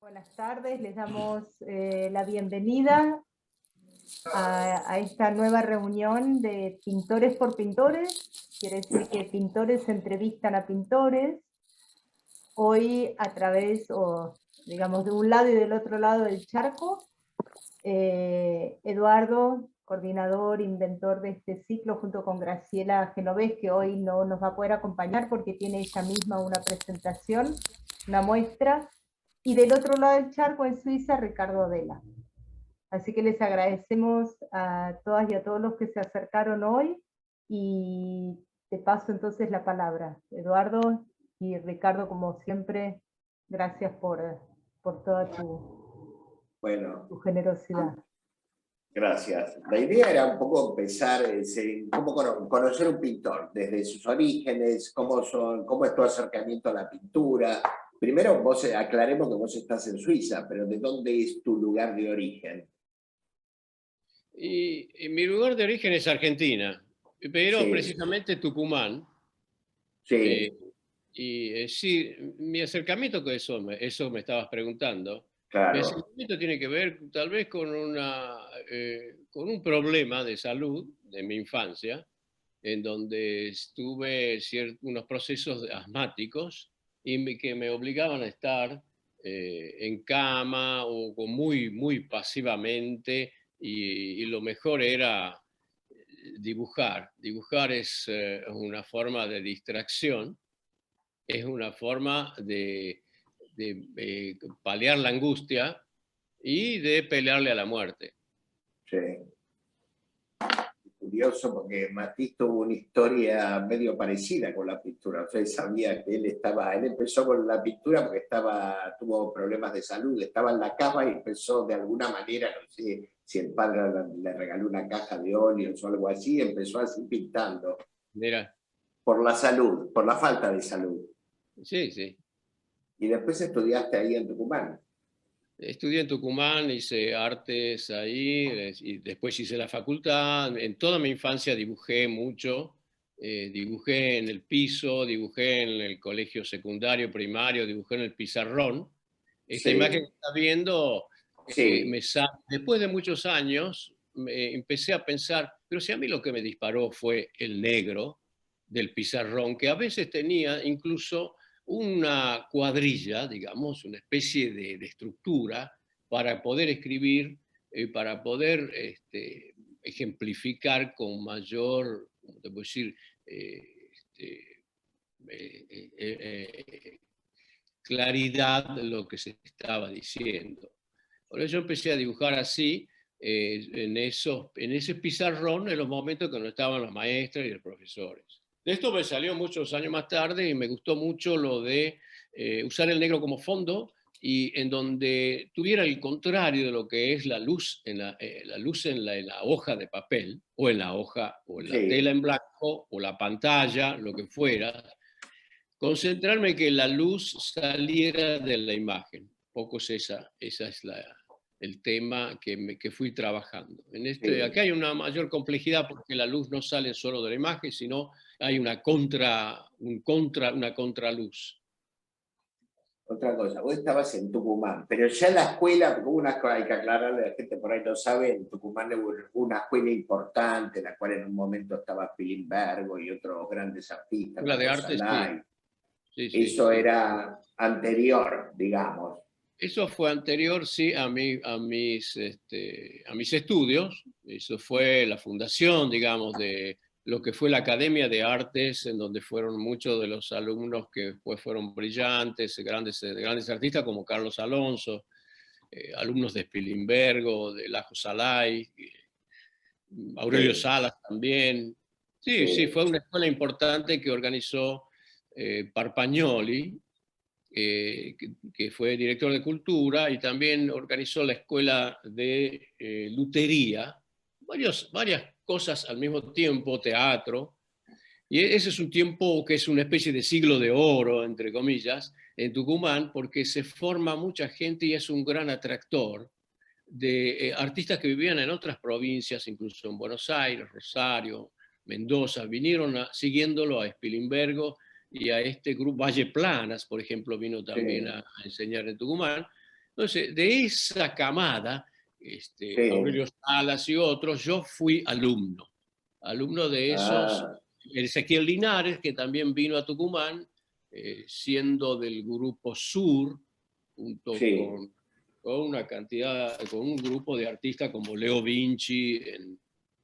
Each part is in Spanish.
Buenas tardes, les damos la bienvenida a esta nueva reunión de Pintores por Pintores. Quiere decir que pintores entrevistan a pintores. Hoy a través, o digamos, de un lado y del otro lado del charco, Eduardo, coordinador, inventor de este ciclo, junto con Graciela Genovés, que hoy no nos va a poder acompañar porque tiene ella misma una presentación, una muestra. Y del otro lado del charco, en Suiza, Ricardo Della. Así que les agradecemos a todas y a todos los que se acercaron hoy, y te paso entonces la palabra. Eduardo y Ricardo, como siempre, gracias por toda tu generosidad. Gracias. La idea era un poco empezar, un poco conocer un pintor, desde sus orígenes, cómo es tu acercamiento a la pintura. Primero, aclaremos que vos estás en Suiza, pero ¿de dónde es tu lugar de origen? Y mi lugar de origen es Argentina, pero Sí. precisamente Tucumán. Sí. Sí, mi acercamiento con eso me estabas preguntando. Claro. Mi acercamiento tiene que ver tal vez con con un problema de salud de mi infancia, en donde tuve unos procesos asmáticos que me obligaban a estar en cama o muy pasivamente, y lo mejor era dibujar. Dibujar es una forma de distracción, es una forma de paliar la angustia y de pelearle a la muerte. Sí. Curioso, porque Matisse tuvo una historia medio parecida con la pintura. Ustedes sabían que él empezó con la pintura porque tuvo problemas de salud, estaba en la cama y empezó de alguna manera, no sé si el padre le regaló una caja de óleos o algo así, empezó así pintando. Mira. Por la salud, por la falta de salud. Sí, sí. Y después estudiaste ahí en Tucumán. Estudié en Tucumán, hice artes ahí, y después hice la facultad. En toda mi infancia dibujé mucho, dibujé en el piso, dibujé en el colegio secundario, primario, dibujé en el pizarrón. Esta Sí. imagen que está viendo, Sí. después de muchos años, empecé a pensar, pero si a mí lo que me disparó fue el negro del pizarrón, que a veces tenía incluso una cuadrilla, digamos, una especie de estructura para poder escribir, para poder ejemplificar con mayor, ¿cómo te puedo decir? Claridad lo que se estaba diciendo. Por eso empecé a dibujar así, en ese pizarrón, en los momentos que no estaban las maestras y los profesores. De esto me salió muchos años más tarde y me gustó mucho lo de usar el negro como fondo, y en donde tuviera el contrario de lo que es la luz en la hoja de papel, o en la hoja, o en la tela en blanco, o la pantalla, lo que fuera. Concentrarme que la luz saliera de la imagen. Poco es esa es el tema que fui trabajando. Acá hay una mayor complejidad porque la luz no sale solo de la imagen, sino hay una contraluz. Otra cosa, vos estabas en Tucumán, pero ya en la escuela, hay que aclararle a la gente por ahí no sabe, en Tucumán hubo una escuela importante, en la cual en un momento estaba Pilimbergo y otros grandes artistas. La de arte, sí. Eso era anterior, digamos. Eso fue anterior, sí, a mis estudios. Eso fue la fundación, digamos, de lo que fue la Academia de Artes, en donde fueron muchos de los alumnos que después fueron brillantes, grandes artistas como Carlos Alonso, alumnos de Spilimbergo, de Lajo Salai, Aurelio Salas también. Sí, fue una escuela importante que organizó Parpagnoli, que fue director de cultura, y también organizó la escuela de lutería, varias cosas al mismo tiempo, teatro. Y ese es un tiempo que es una especie de siglo de oro, entre comillas, en Tucumán, porque se forma mucha gente y es un gran atractor de artistas que vivían en otras provincias, incluso en Buenos Aires, Rosario, Mendoza, vinieron siguiéndolo a Spilimbergo y a este grupo. Valle Planas, por ejemplo, vino también a enseñar en Tucumán, Entonces, de esa camada, Sí. Aurelio Salas y otros, yo fui alumno de esos, Ah, Ezequiel Linares, que también vino a Tucumán, siendo del grupo Sur, junto sí, con una cantidad, con un grupo de artistas como Leo Vinci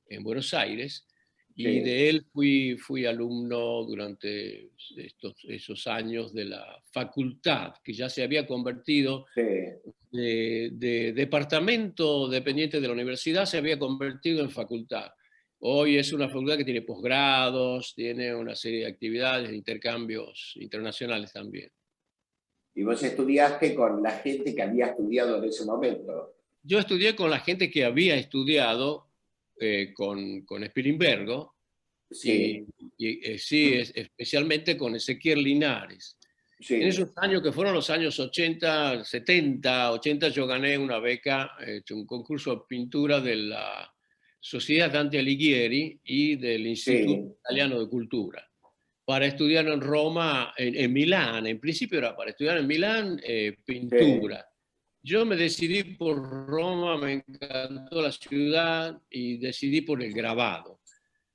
en Buenos Aires, y sí, de él fui alumno durante esos años de la facultad, que ya se había convertido sí. de departamento dependiente de la universidad, se había convertido en facultad. Hoy es una facultad que tiene posgrados, tiene una serie de actividades, de intercambios internacionales también. Y vos estudiaste con la gente que había estudiado en ese momento. Yo estudié con la gente que había estudiado con Spilimbergo y, Sí, sí, especialmente con Ezequiel Linares. En sí, esos años que fueron los años 80, 70, 80, yo gané una beca, un concurso de pintura de la Sociedad Dante Alighieri y del Instituto sí, Italiano de Cultura, para estudiar en Roma, en Milán. En principio era para estudiar en Milán sí, pintura. Yo me decidí por Roma, me encantó la ciudad y decidí por el grabado.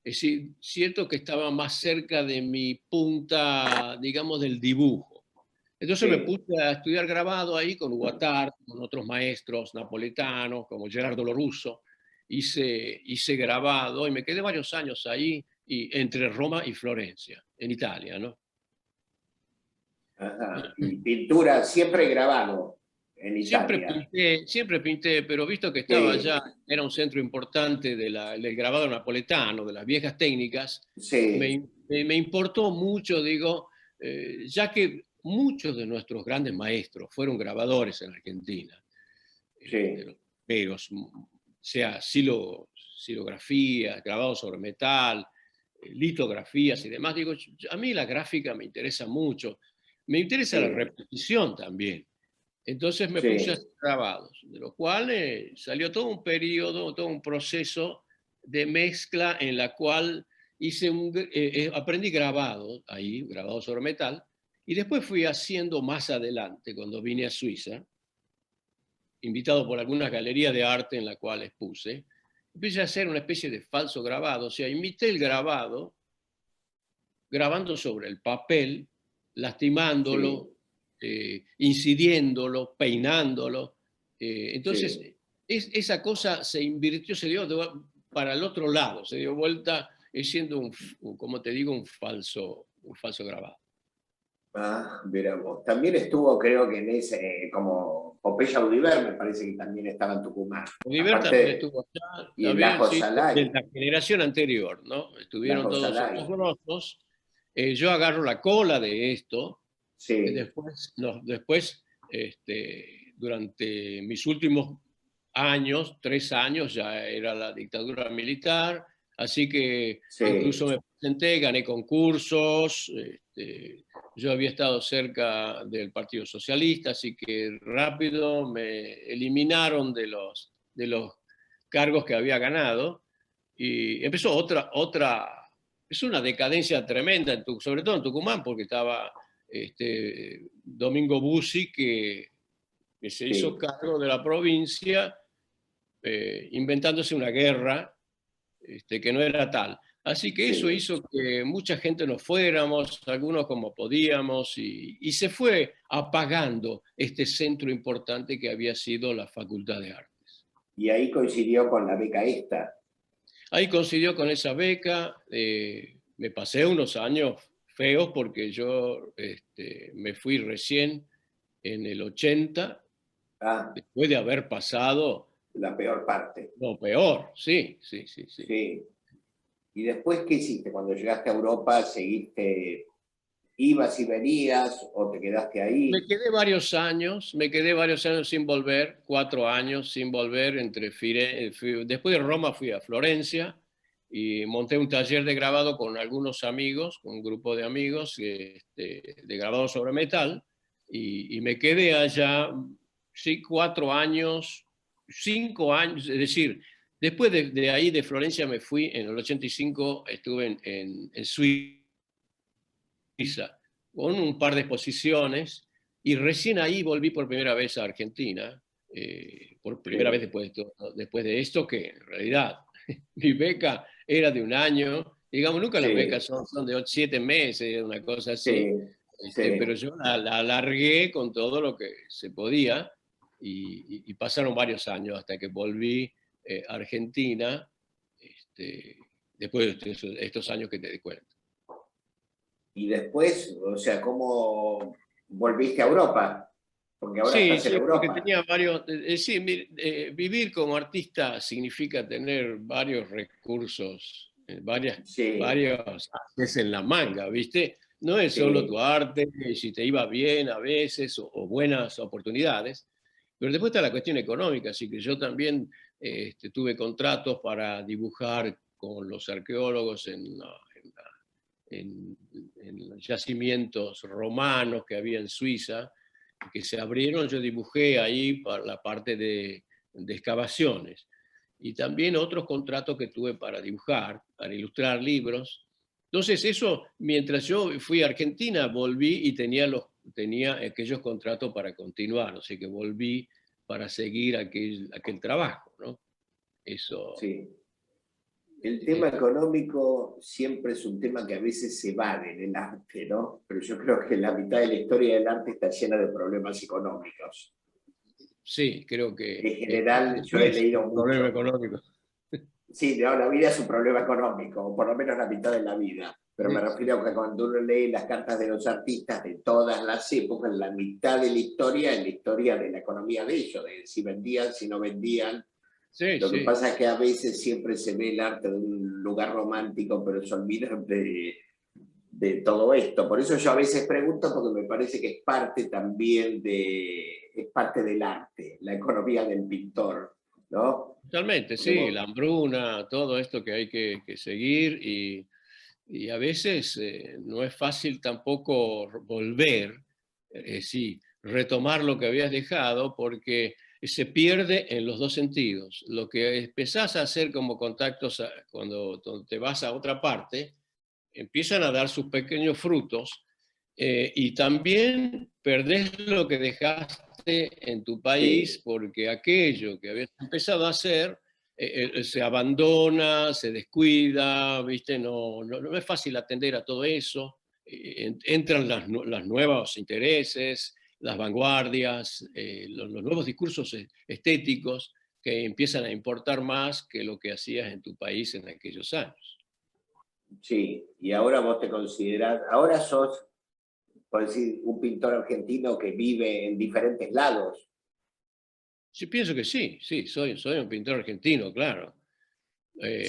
Es decir, siento que estaba más cerca de mi punta, digamos, del dibujo. Entonces me sí. puse a estudiar grabado ahí con Guattard, con otros maestros napolitanos, como Gerardo Lorusso. Hice grabado y me quedé varios años ahí, entre Roma y Florencia, en Italia, ¿no? Ajá. Y pintura siempre grabado en Italia. Siempre pinté, pero visto que estaba Sí, allá, era un centro importante del grabado napoletano, de las viejas técnicas, sí, me importó mucho, digo, ya que muchos de nuestros grandes maestros fueron grabadores en Argentina, de sí, los peros, sea silografía, grabado sobre metal, litografías y demás. Digo, a mí la gráfica me interesa mucho, me interesa la sí, repetición también. Entonces me puse a sí, hacer grabados, de lo cual salió todo un periodo, todo un proceso de mezcla en la cual aprendí grabado ahí, grabado sobre metal, y después fui haciendo más adelante, cuando vine a Suiza, invitado por algunas galerías de arte en las cuales expuse, empecé a hacer una especie de falso grabado, o sea, imité el grabado, grabando sobre el papel, sí, lastimándolo, incidiéndolo, peinándolo. Entonces, sí. esa cosa se invirtió, para el otro lado, se dio vuelta siendo, como te digo, un falso grabado. Ah, mira vos. También estuvo, creo que en ese, como Pompeya Udiver, me parece que también estaba en Tucumán. Oliver también Aparte, estuvo allá, y en también, Lajo sí, de Salai, la generación anterior, ¿no? Estuvieron Lajo todos Salai. esos grosos. Yo agarro la cola de esto. Sí, Después, no, después durante mis últimos años, 3 años, ya era la dictadura militar, así que sí, incluso me presenté, gané concursos, yo había estado cerca del Partido Socialista, así que rápido me eliminaron de los cargos que había ganado y empezó es una decadencia tremenda, sobre todo en Tucumán, porque estaba Domingo Bussi, que se hizo sí. cargo de la provincia, inventándose una guerra que no era tal. Así que eso Sí. hizo que mucha gente nos fuéramos, algunos como podíamos, y se fue apagando este centro importante que había sido la Facultad de Artes. Y ahí coincidió con la beca esta. Ahí coincidió con esa beca, me pasé unos años feos porque yo me fui recién en el 80, Ah, después de haber pasado la peor parte. lo peor, sí, sí, sí, sí. Sí. ¿Y después qué hiciste? Cuando llegaste a Europa, ¿seguiste, ibas y venías o te quedaste ahí? Me quedé varios años sin volver, 4 años sin volver, después de Roma fui a Florencia y monté un taller de grabado con algunos amigos, con un grupo de amigos de grabado sobre metal, y me quedé allá, sí, 4 años, 5 años, es decir, después de ahí de Florencia me fui, en el 85 estuve en Suiza con un par de exposiciones Y recién ahí volví por primera vez a Argentina, por primera vez después de esto, que en realidad mi beca era de un año, digamos, nunca las becas son de 7 meses, una cosa así, pero yo la alargué con todo lo que se podía y pasaron varios años hasta que volví a Argentina, después de estos años que te di cuenta. Y después, o sea, ¿cómo volviste a Europa? Porque ahora estás en Porque Europa. tenía varios. Vivir como artista significa tener varios recursos, varias veces en la manga, ¿viste? No es solo tu arte, si te iba bien a veces o buenas oportunidades, pero después está la cuestión económica, así que yo también tuve contratos para dibujar con los arqueólogos en los yacimientos romanos que había en Suiza, que se abrieron. Yo dibujé ahí para la parte de excavaciones. Y también otros contratos que tuve para dibujar, para ilustrar libros. Entonces eso, mientras yo fui a Argentina, volví y tenía aquellos contratos para continuar. Así que volví para seguir aquel trabajo, ¿no? Eso. Sí. El tema económico siempre es un tema que a veces se evade en el arte, ¿no? Pero yo creo que la mitad de la historia del arte está llena de problemas económicos. Sí, creo que en general yo he leído mucho. Problema económico. Sí, no, la vida es un problema económico, o por lo menos la mitad de la vida. Pero me refiero a que cuando uno lee las cartas de los artistas de todas las épocas, la mitad de la historia es la historia de la economía de ellos, de si vendían, si no vendían. Lo que pasa es que a veces siempre se ve el arte de un lugar romántico, pero se olvidan de todo esto. Por eso yo a veces pregunto, porque me parece que es parte también es parte del arte, la economía del pintor, ¿no? Totalmente, sí, la hambruna, todo esto que hay que seguir y a veces no es fácil tampoco volver, sí, retomar lo que habías dejado porque se pierde en los dos sentidos. Lo que empezás a hacer como contactos cuando te vas a otra parte, empiezan a dar sus pequeños frutos y también perdés lo que dejaste en tu país porque aquello que habías empezado a hacer se abandona, se descuida, ¿viste? No es fácil atender a todo eso. Entran los nuevos intereses, las vanguardias, los nuevos discursos estéticos que empiezan a importar más que lo que hacías en tu país en aquellos años. Sí, y ahora vos te considerás, ahora sos, por decir, un pintor argentino que vive en diferentes lados. Yo pienso que sí, soy un pintor argentino, claro.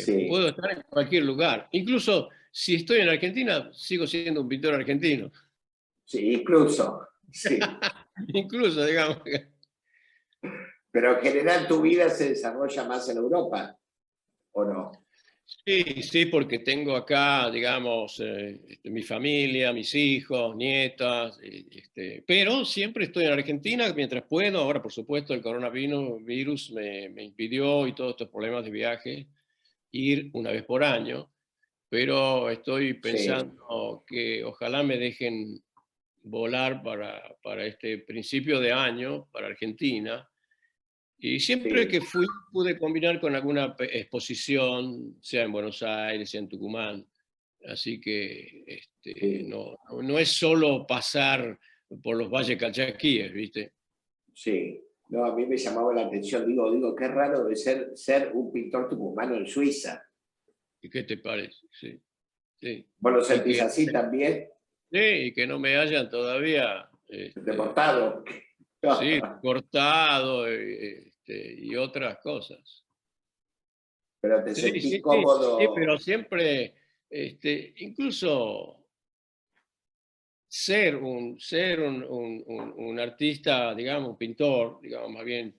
Sí. Puedo estar en cualquier lugar. Incluso si estoy en Argentina, sigo siendo un pintor argentino. Sí, incluso. Sí. Incluso, digamos. Pero en general tu vida se desarrolla más en Europa, ¿o no? Sí, porque tengo acá, digamos, mi familia, mis hijos, nietas, pero siempre estoy en Argentina mientras puedo. Ahora, por supuesto, el coronavirus me impidió y todos estos problemas de viaje ir una vez por año, pero estoy pensando que ojalá me dejen volar para este principio de año, para Argentina. Y siempre que fui, pude combinar con alguna exposición, sea en Buenos Aires, sea en Tucumán. Así que no es solo pasar por los valles calchaquíes, ¿viste? Sí. No, a mí me llamaba la atención. Digo, qué raro de ser un pintor tucumano en Suiza. ¿Y qué te parece? Sí. ¿Vos lo sentís así también? Sí, y que no me hayan todavía... Deportado. Sí, cortado y otras cosas. Pero te sentís cómodo. Sí, pero siempre, incluso ser un artista, digamos, un pintor, digamos, más bien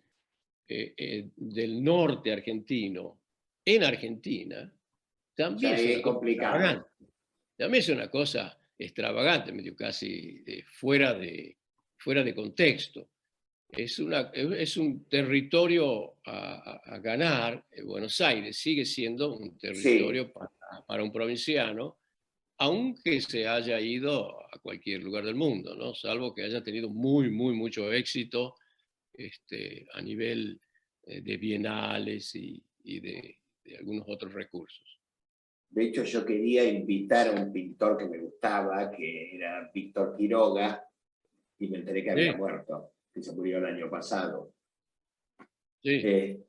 del norte argentino, en Argentina, también es una cosa extravagante. También es una cosa extravagante, medio casi fuera de contexto. Es un territorio a ganar. Buenos Aires sigue siendo un territorio para un provinciano aunque se haya ido a cualquier lugar del mundo, ¿no? Salvo que haya tenido mucho éxito a nivel de bienales y de algunos otros recursos. De hecho, yo quería invitar a un pintor que me gustaba, que era Víctor Quiroga, y me enteré que había muerto, que se murió el año pasado. Sí, sí,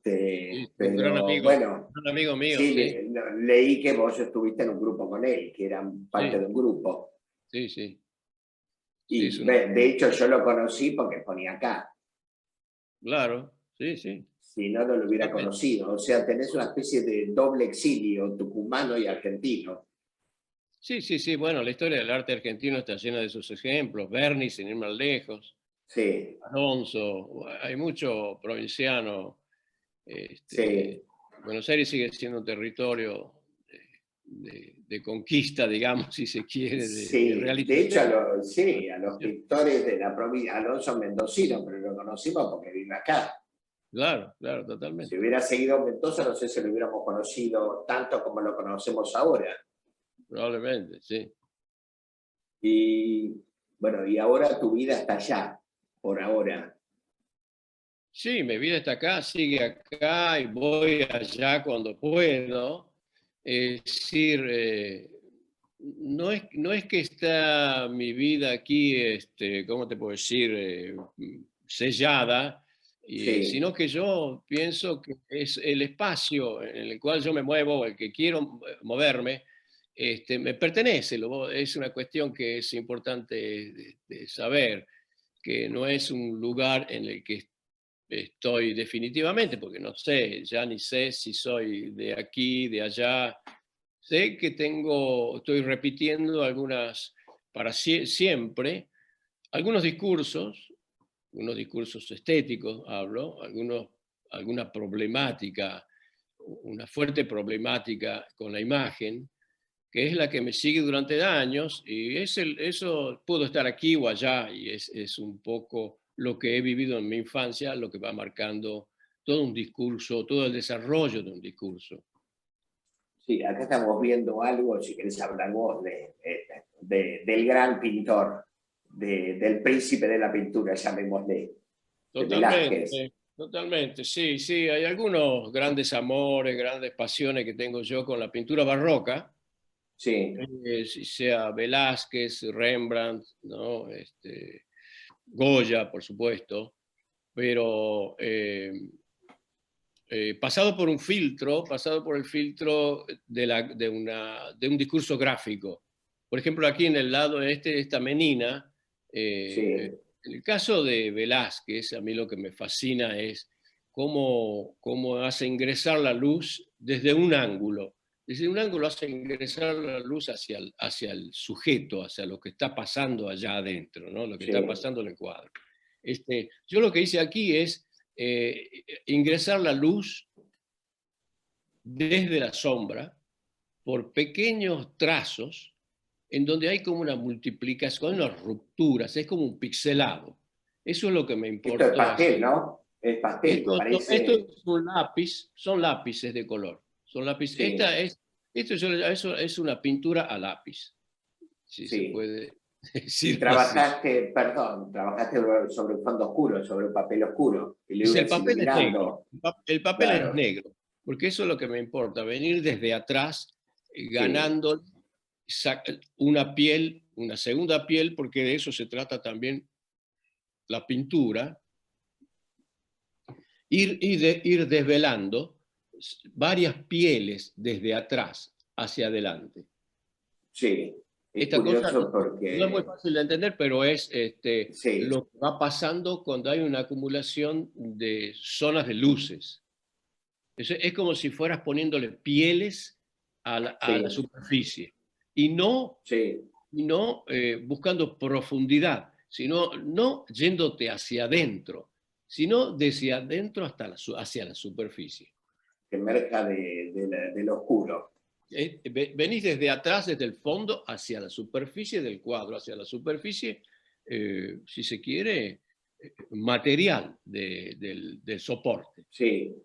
Pero bueno, un amigo mío. sí, Sí. leí que vos estuviste en un grupo con él, que eran parte de un grupo. Sí, sí. Y Sí, de hecho yo lo conocí porque ponía acá. Claro, sí, sí. Si no, no lo hubiera Totalmente. conocido. O sea, tenés una especie de doble exilio, tucumano y argentino. Sí, sí, sí. Bueno, la historia del arte argentino está llena de esos ejemplos. Berni, sin ir más lejos. Sí, Alonso. Hay mucho provinciano. sí. Buenos Aires sigue siendo un territorio de conquista, digamos, si se quiere, de Sí, de hecho, realización. a los pintores de la provincia, Alonso Mendocino, pero lo conocimos porque vive acá. Claro, claro, Si totalmente. hubiera seguido Mendoza, no sé si lo hubiéramos conocido tanto como lo conocemos ahora. Probablemente, sí. Y bueno, y ahora tu vida está allá, por ahora. Sí, mi vida está acá, sigue acá y voy allá cuando puedo. Es decir, no es que está mi vida aquí, ¿cómo te puedo decir? Sellada, Sí, sino que yo pienso que es el espacio en el cual yo me muevo, el que quiero moverme, me pertenece. Es una cuestión que es importante de saber, que no es un lugar en el que estoy definitivamente, porque no sé, ya ni sé si soy de aquí, de allá. Sé que estoy repitiendo para siempre, algunos discursos estéticos hablo, alguna problemática, una fuerte problemática con la imagen, que es la que me sigue durante años, y eso puedo estar aquí o allá, y es un poco lo que he vivido en mi infancia, lo que va marcando todo un discurso, todo el desarrollo de un discurso. sí, acá estamos viendo algo, si querés hablar vos, del gran pintor, del príncipe de la pintura, llamémosle, de Velázquez. Totalmente, totalmente, sí, sí, hay algunos grandes amores, grandes pasiones que tengo yo con la pintura barroca, Sí, si sea Velázquez, Rembrandt, ¿no? Goya, por supuesto, pero pasado por el filtro de un discurso gráfico. Por ejemplo, aquí en el lado esta menina, sí. en el caso de Velázquez, a mí lo que me fascina es cómo hace ingresar la luz desde un ángulo. Desde un ángulo hace ingresar la luz hacia el sujeto, hacia lo que está pasando allá adentro, ¿no? Lo que está Sí, pasando en el cuadro. Yo lo que hice aquí es ingresar la luz desde la sombra por pequeños trazos en donde hay como una multiplicación, unas rupturas, es como un pixelado. Eso es lo que me esto es importó pastel, hacer. ¿no? Es pastel, Esto parece, es un lápiz, son lápices de color. Son lápices. sí, Eso es una pintura a lápiz, si se sí. puede Y decir así. trabajaste, perdón, trabajaste sobre un fondo oscuro, sobre un papel oscuro, y lo Es el ibas papel es negro, iluminando, el papel es claro, negro, porque eso es lo que me importa, venir desde atrás sí, ganando una piel, una segunda piel, porque de eso se trata también la pintura, ir desvelando varias pieles desde atrás hacia adelante. sí. Es Esta cosa curioso no es muy porque, fácil de entender, pero es sí, lo que va pasando cuando hay una acumulación de zonas de luces. Es como si fueras poniéndole pieles a la sí, superficie sí. y no buscando profundidad, sino no yéndote hacia adentro, sino desde adentro hacia la superficie. Que emerja del oscuro. Venís desde atrás, desde el fondo, hacia la superficie del cuadro, hacia la superficie, si se quiere, material del soporte. Sí,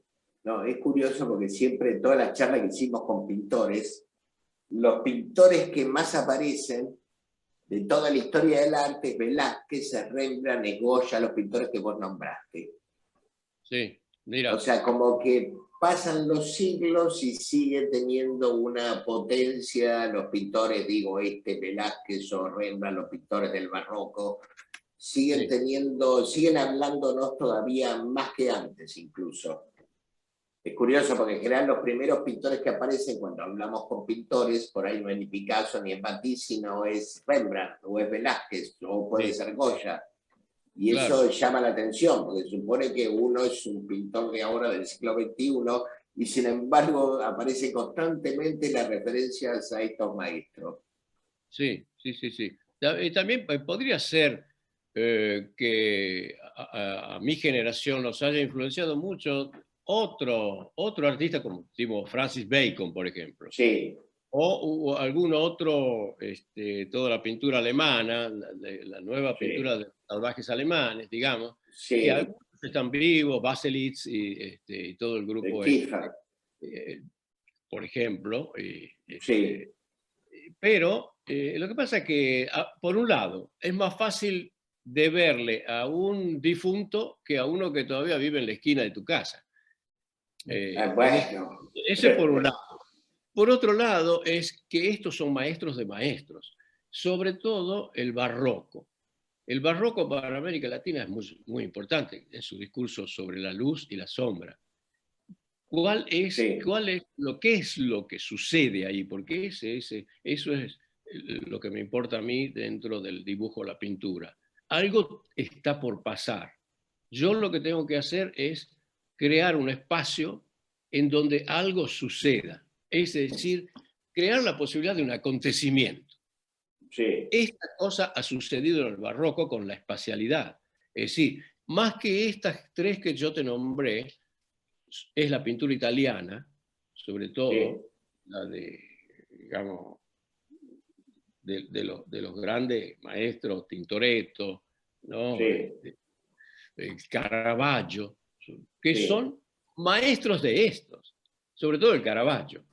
no, es curioso porque siempre, todas las charlas que hicimos con pintores, los pintores que más aparecen de toda la historia del arte es Velázquez, es Rembrandt, es Goya, los pintores que vos nombraste. Sí, mira. O sea, como que pasan los siglos y sigue teniendo una potencia los pintores, digo, Velázquez o Rembrandt, los pintores del barroco, siguen teniendo, siguen hablándonos todavía más que antes incluso. Es curioso porque en general los primeros pintores que aparecen cuando hablamos con pintores, por ahí no es ni Picasso ni es Matisse, sino es Rembrandt o es Velázquez o puede ser Goya. Y eso llama la atención, porque se supone que uno es un pintor de ahora del siglo XXI y sin embargo aparece constantemente las referencias a estos maestros. Sí, sí, sí, sí. También podría ser que a mi generación nos haya influenciado mucho otro artista como tipo Francis Bacon, por ejemplo. Sí. O algún otro, toda la pintura alemana, la nueva pintura de salvajes alemanes, digamos, que algunos están vivos, Baselitz y todo el grupo, por ejemplo. Pero lo que pasa es que, por un lado, es más fácil de verle a un difunto que a uno que todavía vive en la esquina de tu casa. Bueno. Ese por un lado. Por otro lado, es que estos son maestros de maestros, sobre todo el barroco. El barroco para América Latina es muy, muy importante en su discurso sobre la luz y la sombra. ¿Qué es lo que sucede ahí? Porque eso es lo que me importa a mí dentro del dibujo o la pintura. Algo está por pasar. Yo lo que tengo que hacer es crear un espacio en donde algo suceda. Es decir, crear la posibilidad de un acontecimiento. Esta cosa ha sucedido en el barroco con la espacialidad. Es decir, más que estas tres que yo te nombré, es la pintura italiana, sobre todo la de, digamos, de los grandes maestros, Tintoretto, ¿no? Caravaggio, que son maestros de estos, sobre todo el Caravaggio.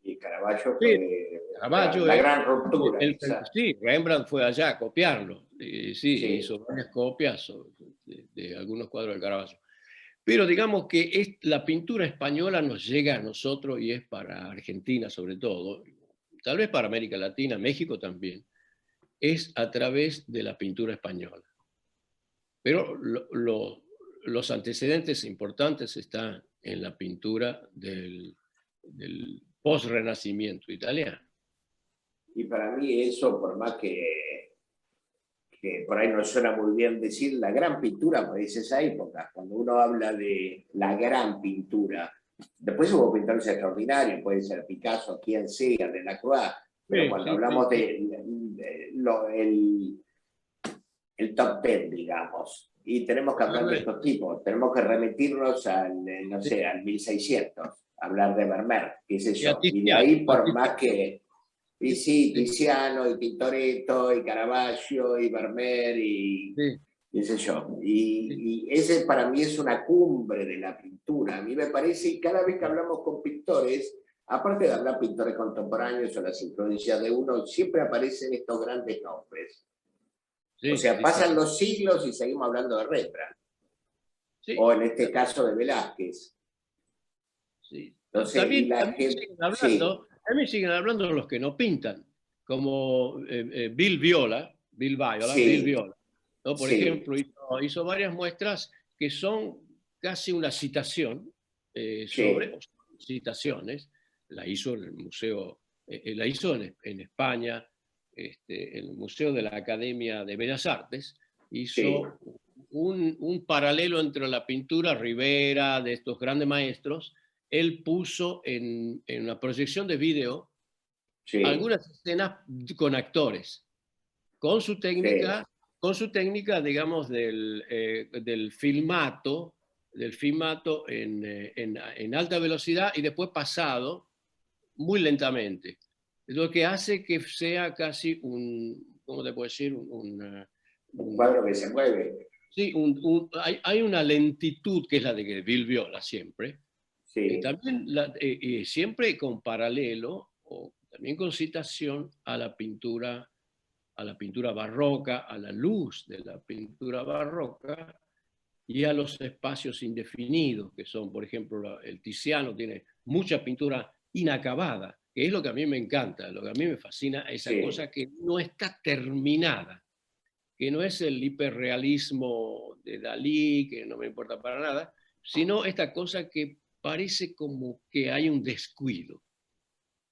Y Caravaggio fue Caravaggio la gran ruptura. Sí, Rembrandt fue allá a copiarlo. Hizo varias copias de algunos cuadros de Caravaggio. Pero digamos que la pintura española nos llega a nosotros y es para Argentina sobre todo, tal vez para América Latina, México también, es a través de la pintura española. Pero los antecedentes importantes están en la pintura del post-renacimiento italiano. Y para mí eso, por más que por ahí no suena muy bien decir, la gran pintura parece esa época, cuando uno habla de la gran pintura. Después hubo pintores extraordinarios, puede ser Picasso, quien sea, Delacroix, pero cuando hablamos el top 10, digamos, y tenemos que hablar de estos tipos, tenemos que remitirnos al 1600, hablar de Vermeer, qué sé yo, y de ahí por más que... Y sí, Tiziano, y Tintoretto, y Caravaggio, y Vermeer, y qué sé yo. Y ese para mí es una cumbre de la pintura. A mí me parece, y cada vez que hablamos con pintores, aparte de hablar pintores contemporáneos o las influencias de uno, siempre aparecen estos grandes nombres. O sea, pasan los siglos y seguimos hablando de Rembrandt. O en este caso de Velázquez. Entonces, también siguen hablando los que no pintan, como Bill Viola, ¿no? Por ejemplo, hizo varias muestras que son casi una citación sobre citaciones. La hizo en el museo, la hizo en España, en el Museo de la Academia de Bellas Artes. Hizo un paralelo entre la pintura Rivera, de estos grandes maestros. Él puso en una proyección de video algunas escenas con actores, con su técnica, digamos, del filmato en alta velocidad y después pasado muy lentamente. Lo que hace que sea casi ¿cómo te puedo decir? Un cuadro que se mueve. Sí, hay una lentitud que es la de Bill Viola siempre. También siempre con paralelo, o también con citación a la pintura barroca, a la luz de la pintura barroca y a los espacios indefinidos, que son, por ejemplo, el Tiziano tiene mucha pintura inacabada, que es lo que a mí me encanta, lo que a mí me fascina, esa cosa que no está terminada, que no es el hiperrealismo de Dalí, que no me importa para nada, sino esta cosa que parece como que hay un descuido,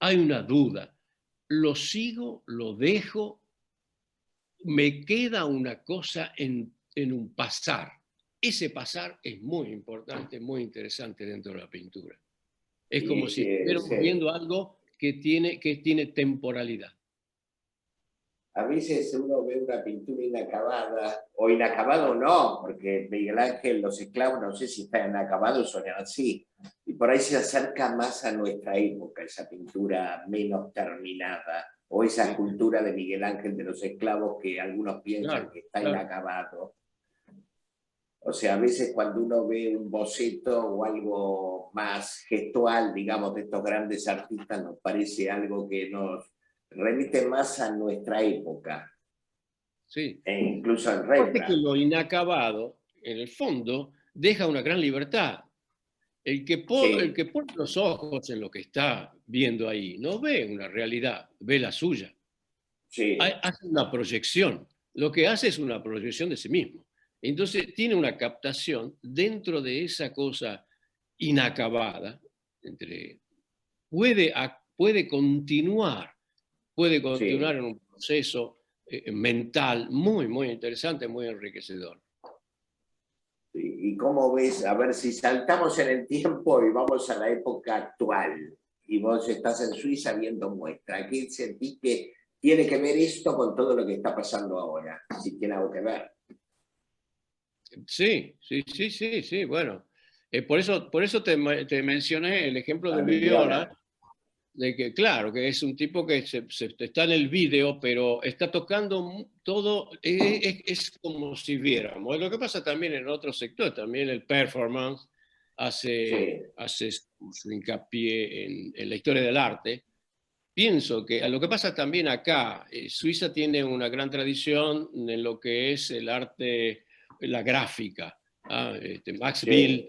hay una duda, lo sigo, lo dejo, me queda una cosa en un pasar. Ese pasar es muy importante, muy interesante dentro de la pintura. Es como si estuviéramos viendo algo que tiene temporalidad. A veces uno ve una pintura inacabada, o inacabado no, porque Miguel Ángel, los esclavos, no sé si están inacabados o no así, y por ahí se acerca más a nuestra época, esa pintura menos terminada, o esa escultura de Miguel Ángel de los esclavos que algunos piensan que está inacabado. O sea, a veces cuando uno ve un boceto o algo más gestual, digamos, de estos grandes artistas, nos parece algo que nos remite más a nuestra época. Sí. E incluso en Rembrandt. Porque lo inacabado, en el fondo, deja una gran libertad. El que pone los ojos en lo que está viendo ahí no ve una realidad, ve la suya. Sí. Hace una proyección. Lo que hace es una proyección de sí mismo. Entonces tiene una captación dentro de esa cosa inacabada. Puede continuar en un proceso mental muy, muy interesante, muy enriquecedor. ¿Y cómo ves? A ver si saltamos en el tiempo y vamos a la época actual. Y vos estás en Suiza viendo muestra. ¿Qué sentís que tiene que ver esto con todo lo que está pasando ahora? Si tiene algo que ver. Sí. Bueno, por eso te mencioné el ejemplo de Viola, de que claro, que es un tipo que está en el vídeo, pero está tocando todo, es como si viéramos. Lo que pasa también en otro sector, también el performance hace su hincapié en la historia del arte. Pienso que lo que pasa también acá, Suiza tiene una gran tradición en lo que es el arte, la gráfica. Max Bill,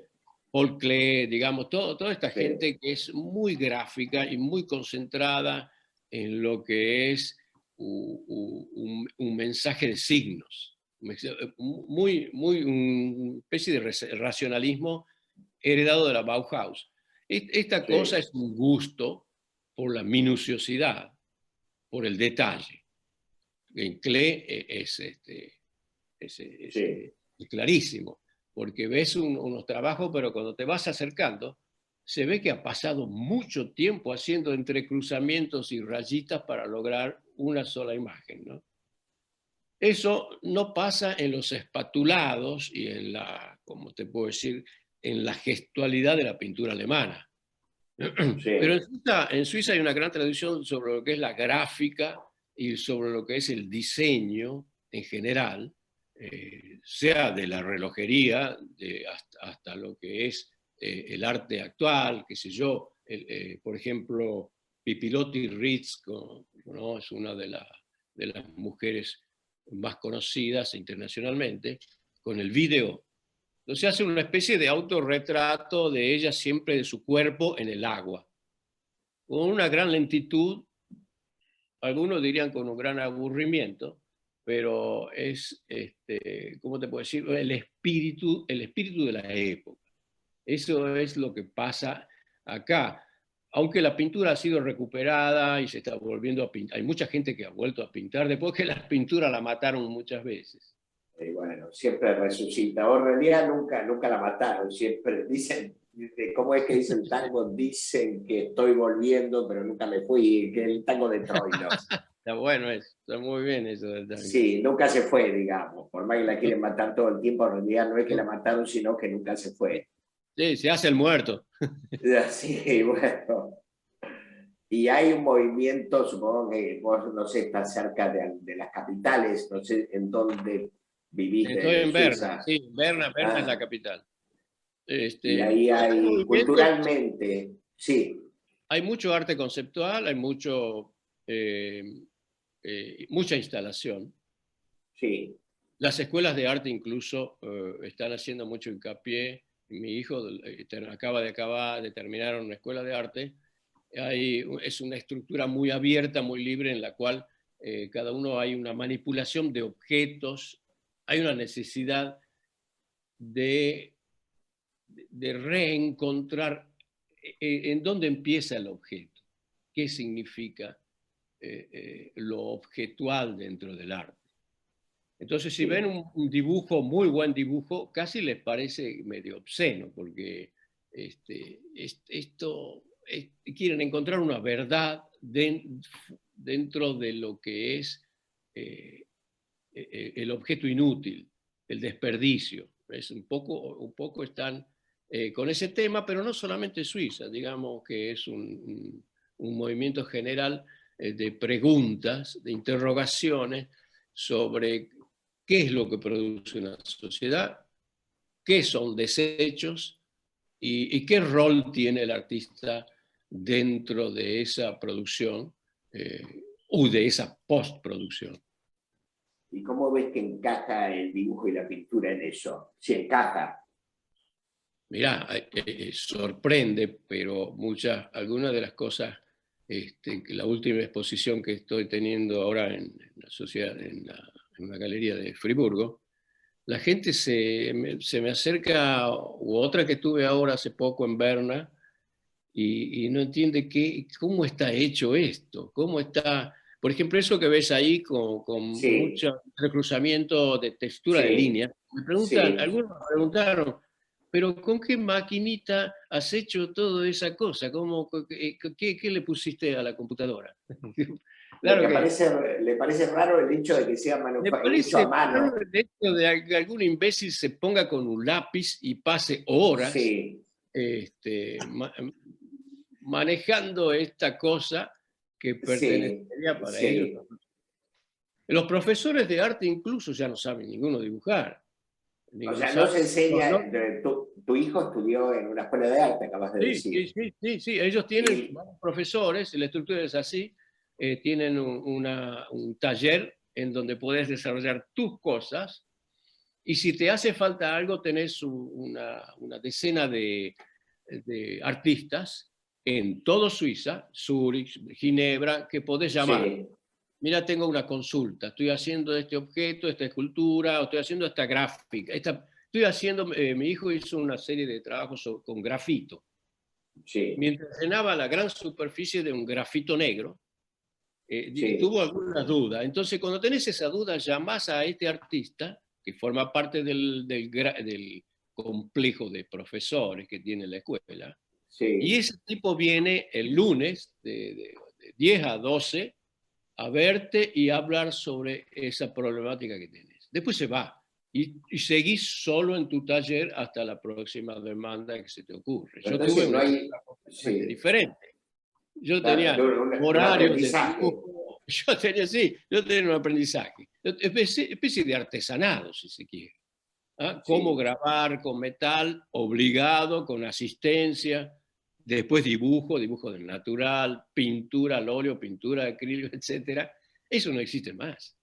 Paul Klee, digamos, toda esta gente que es muy gráfica y muy concentrada en lo que es un mensaje de signos. Una especie de racionalismo heredado de la Bauhaus. Esta cosa es un gusto por la minuciosidad, por el detalle. En Klee es clarísimo, porque ves unos trabajos, pero cuando te vas acercando, se ve que ha pasado mucho tiempo haciendo entrecruzamientos y rayitas para lograr una sola imagen, ¿no? Eso no pasa en los espatulados y en la, como te puedo decir, en la gestualidad de la pintura alemana. Pero en Suiza hay una gran tradición sobre lo que es la gráfica y sobre lo que es el diseño en general, sea de la relojería hasta lo que es el arte actual, qué sé yo. Por ejemplo, Pipilotti Ritz, ¿no? Es una de las mujeres más conocidas internacionalmente, con el video. Entonces hace una especie de autorretrato de ella siempre de su cuerpo en el agua, con una gran lentitud, algunos dirían con un gran aburrimiento, pero es, ¿cómo te puedo decir? El espíritu de la época. Eso es lo que pasa acá. Aunque la pintura ha sido recuperada y se está volviendo a pintar, hay mucha gente que ha vuelto a pintar después que la pintura la mataron muchas veces. Y bueno, siempre resucita. O en realidad nunca la mataron, siempre dicen, ¿cómo es que dice el tango? Dicen que estoy volviendo, pero nunca me fui, que el tango de Troilo. Está bueno eso, está muy bien eso del tango. Sí, nunca se fue, digamos. Por más que la quieren matar todo el tiempo, en realidad no es que la mataron, sino que nunca se fue. Sí, se hace el muerto. Sí, bueno. Y hay un movimiento, supongo que vos, no sé, estás cerca de las capitales, no sé en dónde vivís. Estoy en Berna, sí, Berna es la capital. Y ahí hay, culturalmente, sí. hay mucho arte conceptual, hay mucha instalación. Sí. Las escuelas de arte incluso están haciendo mucho hincapié. Mi hijo acaba de terminar una escuela de arte. Es una estructura muy abierta, muy libre, en la cual cada uno hay una manipulación de objetos, hay una necesidad de reencontrar en dónde empieza el objeto, qué significa lo objetual dentro del arte. Entonces, si ven un dibujo, muy buen dibujo, casi les parece medio obsceno, porque quieren encontrar una verdad dentro de lo que es el objeto inútil, el desperdicio. Es un poco están con ese tema, pero no solamente Suiza, digamos que es un movimiento general de preguntas, de interrogaciones sobre qué es lo que produce una sociedad, qué son desechos y qué rol tiene el artista dentro de esa producción o de esa postproducción. ¿Y cómo ves que encaja el dibujo y la pintura en eso? Si encaja. Mirá, sorprende, pero algunas de las cosas, la última exposición que estoy teniendo ahora en la sociedad, en una galería de Friburgo, la gente se me acerca, u otra que tuve ahora hace poco en Berna, y no entiende cómo está hecho esto, cómo está, por ejemplo, eso que ves ahí con mucho recruzamiento de textura de líneas. Algunos me preguntaron, pero ¿con qué maquinita has hecho toda esa cosa? ¿Qué le pusiste a la computadora? Claro le parece raro el hecho de que sea hecho a mano. El hecho de que algún imbécil se ponga con un lápiz y pase horas manejando esta cosa que pertenecería para ellos. Los profesores de arte incluso ya no saben ninguno dibujar. O sea, no se enseña. Tu hijo estudió en una escuela de arte, acabas de decir. Sí. Ellos tienen profesores, la estructura es así, tienen un taller en donde puedes desarrollar tus cosas, y si te hace falta algo, tenés una decena de artistas en todo Suiza, Zúrich, Ginebra, que podés llamar. Sí. Mira, tengo una consulta, estoy haciendo este objeto, esta escultura, o estoy haciendo esta gráfica. Mi hijo hizo una serie de trabajos con grafito. Sí. Mientras llenaba la gran superficie de un grafito negro, tuvo alguna duda. Entonces, cuando tenés esa duda, llamás a este artista, que forma parte del complejo de profesores que tiene la escuela, y ese tipo viene el lunes de 10 a 12 a verte y a hablar sobre esa problemática que tenés. Después se va y seguís solo en tu taller hasta la próxima demanda que se te ocurre. Yo tuve una diferente. Yo tenía horarios de dibujo. Yo tenía un aprendizaje. Especie de artesanado, si se quiere. Cómo grabar con metal, obligado, con asistencia. Después dibujo del natural, pintura al óleo, pintura de acrílico, etc. Eso no existe más.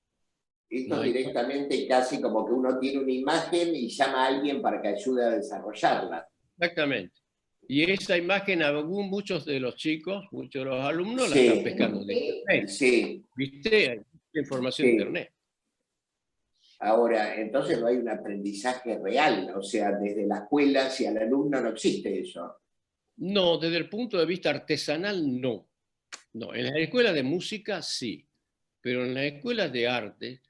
Esto directamente casi como que uno tiene una imagen y llama a alguien para que ayude a desarrollarla. Exactamente. Y esa imagen, muchos de los chicos, muchos de los alumnos la están pescando de internet. ¿Viste? Hay información de internet. Ahora, entonces no hay un aprendizaje real, o sea, desde la escuela hacia el alumno no existe eso. No, desde el punto de vista artesanal, no. No, en las escuelas de música sí, pero en las escuelas de arte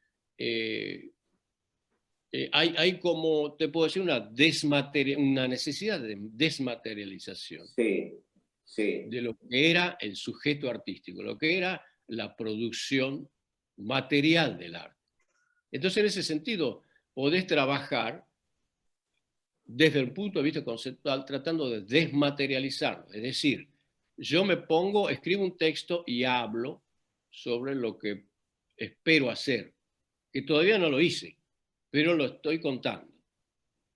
hay como, te puedo decir, una necesidad de desmaterialización de lo que era el sujeto artístico, lo que era la producción material del arte. Entonces, en ese sentido, podés trabajar desde el punto de vista conceptual tratando de desmaterializarlo. Es decir, yo escribo un texto y hablo sobre lo que espero hacer, que todavía no lo hice, pero lo estoy contando.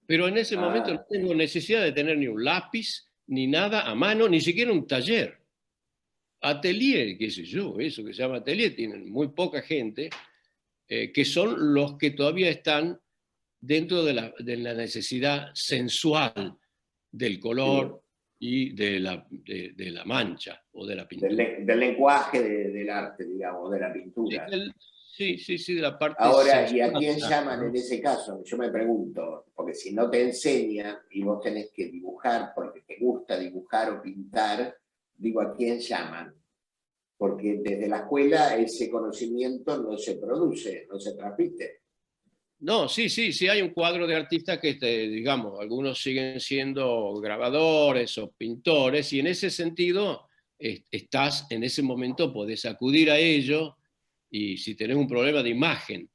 Pero en ese momento no tengo necesidad de tener ni un lápiz, ni nada a mano, ni siquiera un taller. atelier, qué sé yo, eso que se llama atelier, tienen muy poca gente, que son los que todavía están dentro de la necesidad sensual del color y de la mancha o de la pintura. Del lenguaje del arte, digamos, de la Sí, pintura. sí, de la parte Ahora, ¿y a sensual, quién llaman ¿no? en ese caso? Yo me pregunto, porque si no te enseñan y vos tenés que dibujar porque te gusta dibujar o pintar, digo, ¿a quién llaman? Porque desde la escuela ese conocimiento no se produce, no se transmite. No, sí hay un cuadro de artistas que, digamos, algunos siguen siendo grabadores o pintores, y en ese sentido estás en ese momento, podés acudir a ello, y si tenés un problema de imagen,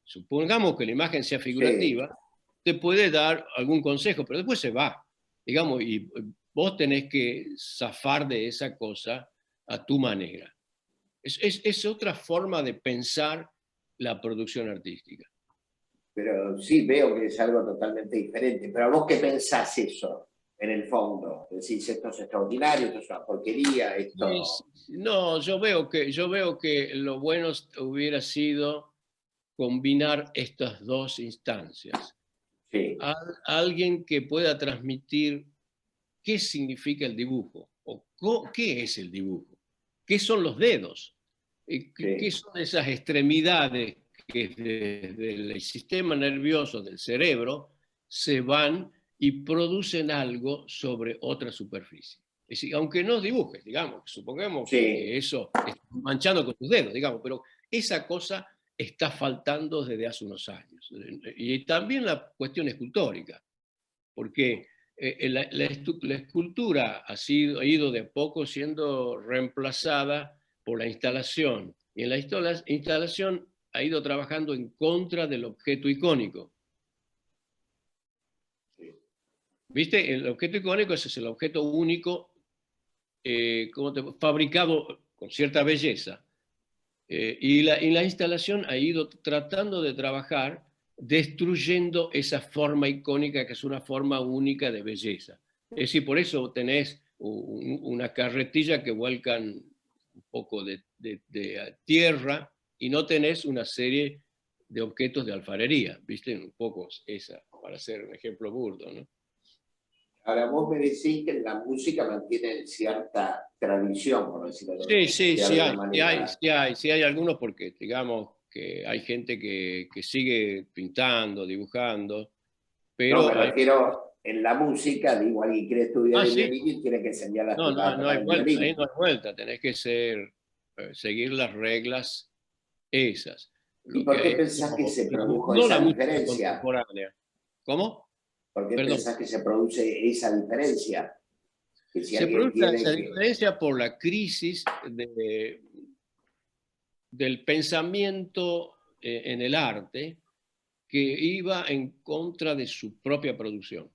supongamos que la imagen sea Sí, figurativa, te puede dar algún consejo, pero después se va, digamos, y vos tenés que zafar de esa cosa a tu manera. Es otra forma de pensar la producción artística. pero sí veo que es algo totalmente diferente. Pero vos qué pensás eso, en el fondo. Decís, esto es extraordinario, esto es una porquería, esto... No, yo veo que lo bueno hubiera sido combinar estas dos instancias. Sí, Alguien que pueda transmitir qué significa el dibujo, o qué es el dibujo, qué son los dedos, qué sí. son esas extremidades que desde el sistema nervioso del cerebro se van y producen algo sobre otra superficie. Es decir, aunque no dibujes, digamos, supongamos que Sí, eso está manchando con tus dedos, digamos, pero esa cosa está faltando desde hace unos años. Y también la cuestión escultórica, porque la escultura ha ido de a poco siendo reemplazada por la instalación, y en la instalación ha ido trabajando en contra del objeto icónico. sí. ¿Viste? El objeto icónico es el objeto único, fabricado con cierta belleza. Y la instalación ha ido tratando de trabajar destruyendo esa forma icónica, que es una forma única de belleza. Es decir, por eso tenés una carretilla que vuelcan un poco de tierra, y no tenés una serie de objetos de alfarería, ¿viste? Un poco esa, para hacer un ejemplo burdo, ¿no? Ahora vos me decís que en la música mantienen cierta tradición, por decirlo de Sí alguna hay, manera. sí hay algunos, porque digamos que hay gente que sigue pintando, dibujando, No, me pero hay... refiero en la música, digo, alguien quiere estudiar el Sí, violín y tiene que enseñar a no tocar hay el vuelta, ahí violín. no hay vuelta, tenés que seguir las reglas esas. ¿Y Lo que por qué hay, pensás que se produjo no esa la música diferencia? contemporánea. ¿Cómo? ¿Por qué Perdón. pensás que se produce esa diferencia? Que si Se alguien produce tiene esa que... diferencia por la crisis del pensamiento en el arte, que iba en contra de su propia producción.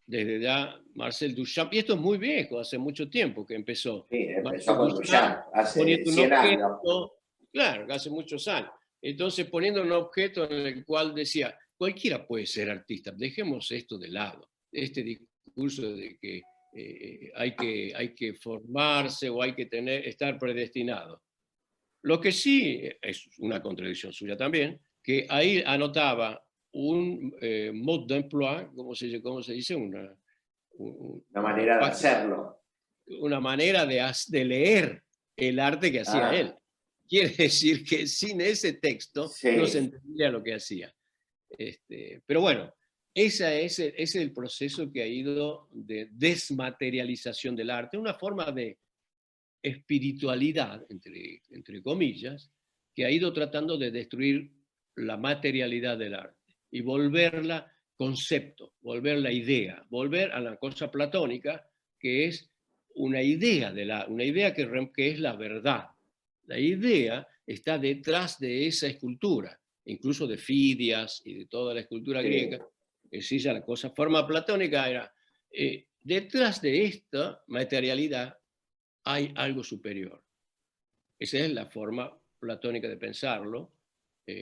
Desde ya Marcel Duchamp, y esto es muy viejo, hace mucho tiempo que empezó. Sí, empezó Marcel con Duchamp Duchamp, hace poniendo un 100 años. objeto, claro, hace muchos años. Entonces poniendo un objeto en el cual decía, cualquiera puede ser artista, dejemos esto de lado, este discurso de que hay que formarse o hay que estar predestinado. Lo que sí es una contradicción suya también, que ahí anotaba un mode d'emploi, cómo se dice? Una Una, manera de hacerlo. una manera de leer el arte que hacía Ah, él. Quiere decir que sin ese texto no se sí. entendía lo que hacía. Pero bueno, ese es el proceso que ha ido de desmaterialización del arte, una forma de espiritualidad, entre comillas, que ha ido tratando de destruir la materialidad del arte y volverla concepto, volverla idea, volver a la cosa platónica, que es una idea, una idea que es la verdad. La idea está detrás de esa escultura, incluso de Fidias y de toda la escultura Sí. griega. Es decir, ya la cosa, forma platónica era, detrás de esta materialidad hay algo superior. Esa es la forma platónica de pensarlo.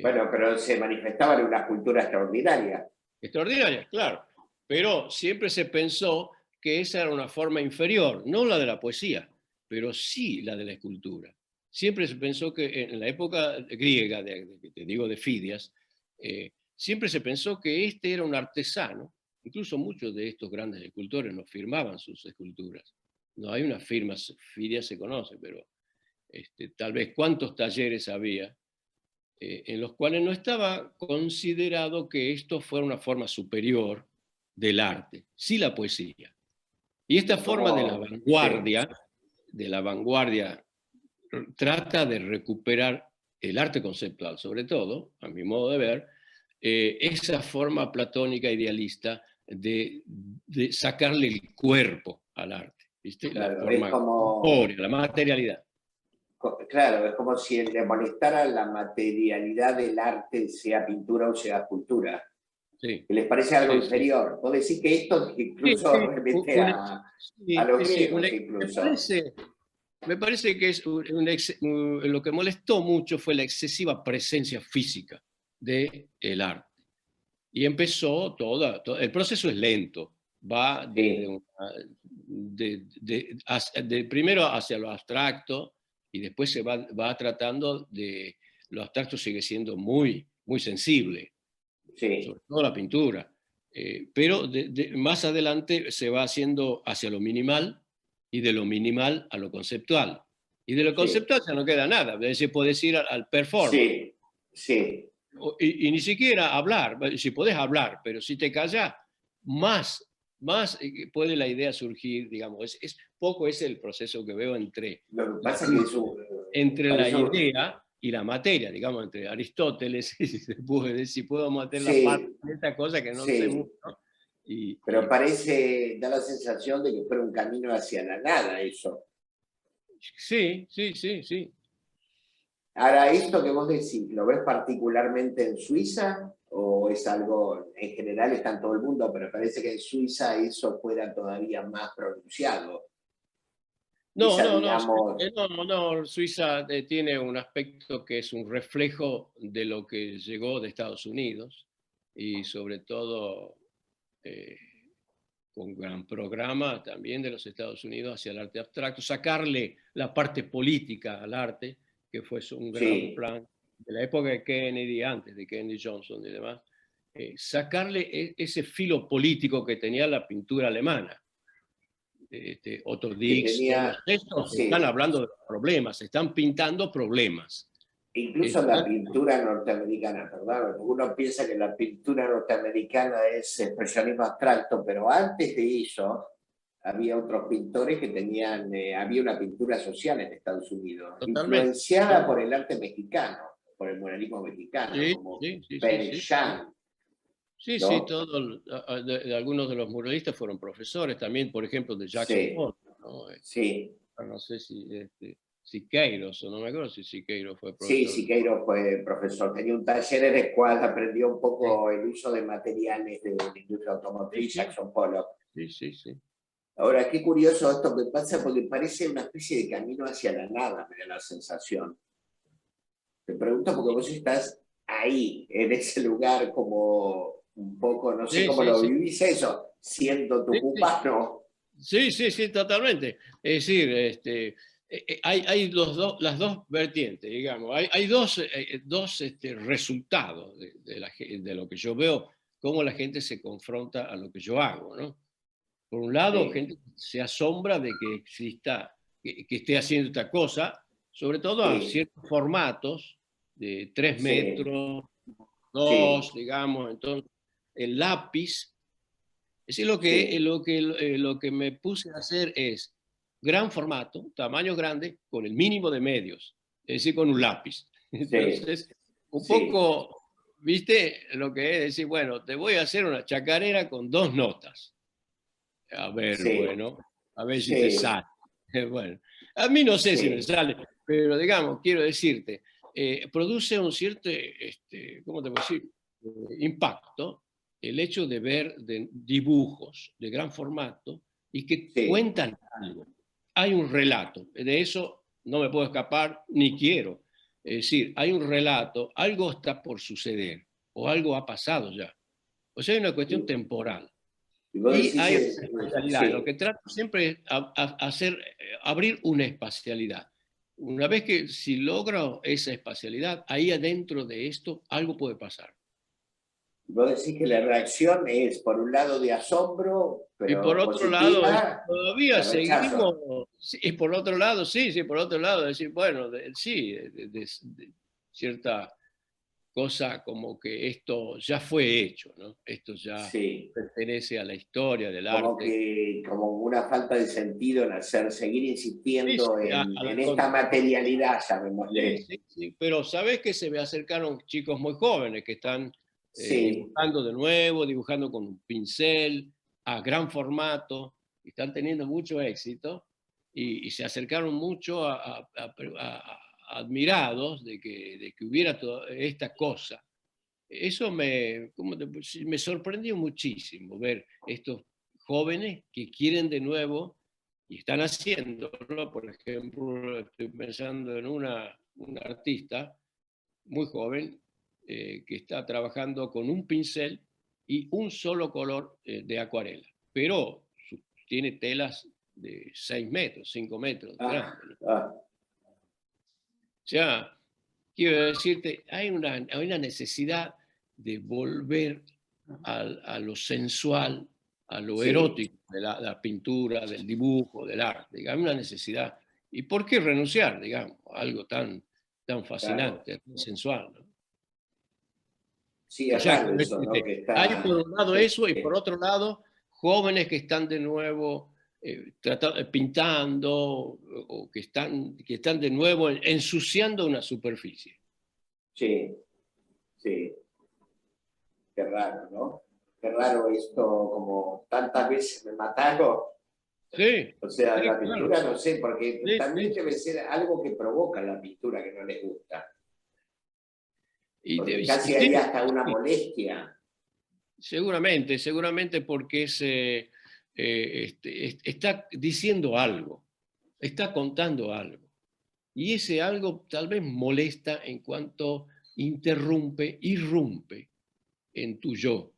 Bueno, pero se manifestaba en una cultura extraordinaria. Extraordinaria, claro, pero siempre se pensó que esa era una forma inferior, no la de la poesía. pero sí la de la escultura. Siempre se pensó que en la época griega, te digo de Fidias, siempre se pensó que este era un artesano. Incluso muchos de estos grandes escultores no firmaban sus esculturas. No hay una firma, Fidias se conoce, pero tal vez cuántos talleres había en los cuales no estaba considerado que esto fuera una forma superior del arte, sí la poesía. Y esta forma de la vanguardia trata de recuperar el arte conceptual, sobre todo, a mi modo de ver, esa forma platónica idealista de sacarle el cuerpo al arte, ¿viste? Claro, la forma corpórea, la materialidad. Claro, es como si le molestara la materialidad del arte, sea pintura o sea escultura. Sí. Que les parece algo inferior. Vos decís que esto incluso remite a los griegos incluso. Me parece que es lo que molestó mucho fue la excesiva presencia física del arte. Y empezó el proceso es lento, va primero hacia lo abstracto y después se va tratando de... Lo abstracto sigue siendo muy, muy sensible, sobre todo la pintura. Pero más adelante se va haciendo hacia lo minimal y de lo minimal a lo conceptual. Y de lo conceptual ya no queda nada, es decir, puedes ir al performance. Y ni siquiera hablar, si podés hablar, pero si te callas, más puede la idea surgir, digamos, poco es el proceso que veo entre la idea y la materia, digamos, entre Aristóteles, si puedo meter la parte de esta cosa que no sé mucho. Pero da la sensación de que fuera un camino hacia la nada eso. Sí. Ahora, esto que vos decís, ¿lo ves particularmente en Suiza? ¿O es algo, en general está en todo el mundo, pero parece que en Suiza eso fuera todavía más pronunciado? No, Suiza tiene un aspecto que es un reflejo de lo que llegó de Estados Unidos y sobre todo con un gran programa también de los Estados Unidos hacia el arte abstracto, sacarle la parte política al arte, que fue un gran plan de la época de Kennedy, antes de Kennedy, Johnson y demás, sacarle ese filo político que tenía la pintura alemana. Otto Dix, todos estos están hablando de problemas, están pintando problemas. Incluso la pintura norteamericana, ¿verdad? Uno piensa que la pintura norteamericana es expresionismo abstracto, pero antes de eso había otros pintores que tenían, había una pintura social en Estados Unidos, influenciada por el arte mexicano, por el muralismo mexicano, como Penchant. Sí, algunos de los muralistas fueron profesores también, por ejemplo, de Jackson Pollock, ¿no? No sé si Siqueiros, o no me acuerdo si Siqueiros fue profesor. Sí, Siqueiros fue profesor, tenía un taller en el cual aprendió un poco el uso de materiales de la industria automotriz, Jackson Pollock. Sí. Ahora, qué curioso esto que pasa, porque parece una especie de camino hacia la nada, me da la sensación. Te pregunto porque vos estás ahí, en ese lugar como un poco, no sé cómo lo vivís eso, siendo tucumano. Sí, totalmente. Es decir, hay las dos vertientes, digamos. Hay dos resultados de lo que yo veo, cómo la gente se confronta a lo que yo hago, ¿no? Por un lado, gente se asombra de que exista, que esté haciendo esta cosa, sobre todo a ciertos formatos de 3 metros, 2, digamos. Entonces, el lápiz. Es decir, lo que me puse a hacer es gran formato, tamaño grande, con el mínimo de medios, es decir, con un lápiz. Entonces, un poco, ¿viste lo que es? Decir, bueno, te voy a hacer una chacarera con 2 notas. A ver, bueno, a ver si te sale. Bueno, a mí no sé si me sale, pero digamos, quiero decirte, produce un cierto, ¿cómo te puedo decir? Impacto el hecho de ver dibujos de gran formato y que cuentan algo. Hay un relato, de eso no me puedo escapar ni quiero. Es decir, hay un relato, algo está por suceder o algo ha pasado ya. O sea, hay una cuestión temporal. Y vos Y decís hay que, una espacialidad. sí, Lo que trato siempre es abrir una espacialidad. Una vez que si logro esa espacialidad, ahí adentro de esto algo puede pasar. vos decís que la reacción es, por un lado, de asombro, Y por pero otro lado, positiva, todavía de seguimos, rechazo. sí, y por otro lado, sí, por otro lado, decir, bueno, sí, de cierta cosa como que esto ya fue hecho, ¿no? Esto ya Sí, pertenece a la historia del como arte. que, como una falta de sentido en hacer, seguir Sí, insistiendo sí, a en la esta materialidad, sí, llamémosle. sí, sí, pero sabes que se me acercaron chicos muy jóvenes que están Sí, dibujando de nuevo, dibujando con un pincel, a gran formato, y están teniendo mucho éxito, y se acercaron mucho admirados de que hubiera toda esta cosa. Eso me sorprendió muchísimo ver estos jóvenes que quieren de nuevo y están haciéndolo. Por ejemplo, estoy pensando en una artista muy joven que está trabajando con un pincel y un solo color de acuarela, pero tiene telas de 6 metros, 5 metros de ah, grande, ¿no? ah, O sea, quiero decirte, hay una necesidad de volver a lo sensual, a lo sí, erótico de la pintura, del dibujo, del arte. Digamos, una necesidad. ¿Y por qué renunciar, digamos, a algo tan claro. fascinante, tan sensual? ¿No? Sí, O es sea, raro quiero eso, ¿no? decirte, Que hay por está, un lado eso y por otro lado, jóvenes que están de nuevo pintando o que están de nuevo ensuciando una superficie. sí, sí, qué raro, ¿no? Qué raro esto, como tantas veces me mataron. Sí, O sea, sí, la claro. pintura no sé, porque Sí, también sí, debe sí. ser algo que provoca la pintura que no les gusta, Y porque casi hay sí, hasta una sí, molestia. seguramente porque está diciendo algo, está contando algo. Y ese algo tal vez molesta en cuanto irrumpe en tu yo.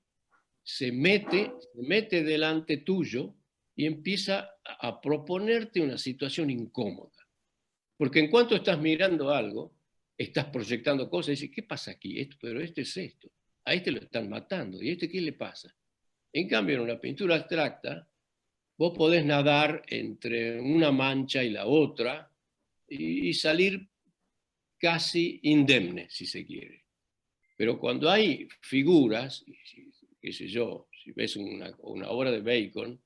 Se mete delante tuyo y empieza a proponerte una situación incómoda. Porque en cuanto estás mirando algo, estás proyectando cosas y dices, ¿qué pasa aquí? Pero este es esto. A este lo están matando. ¿Y a este qué le pasa? En cambio, en una pintura abstracta, vos podés nadar entre una mancha y la otra y salir casi indemne, si se quiere. Pero cuando hay figuras, qué sé yo, si ves una obra de Bacon,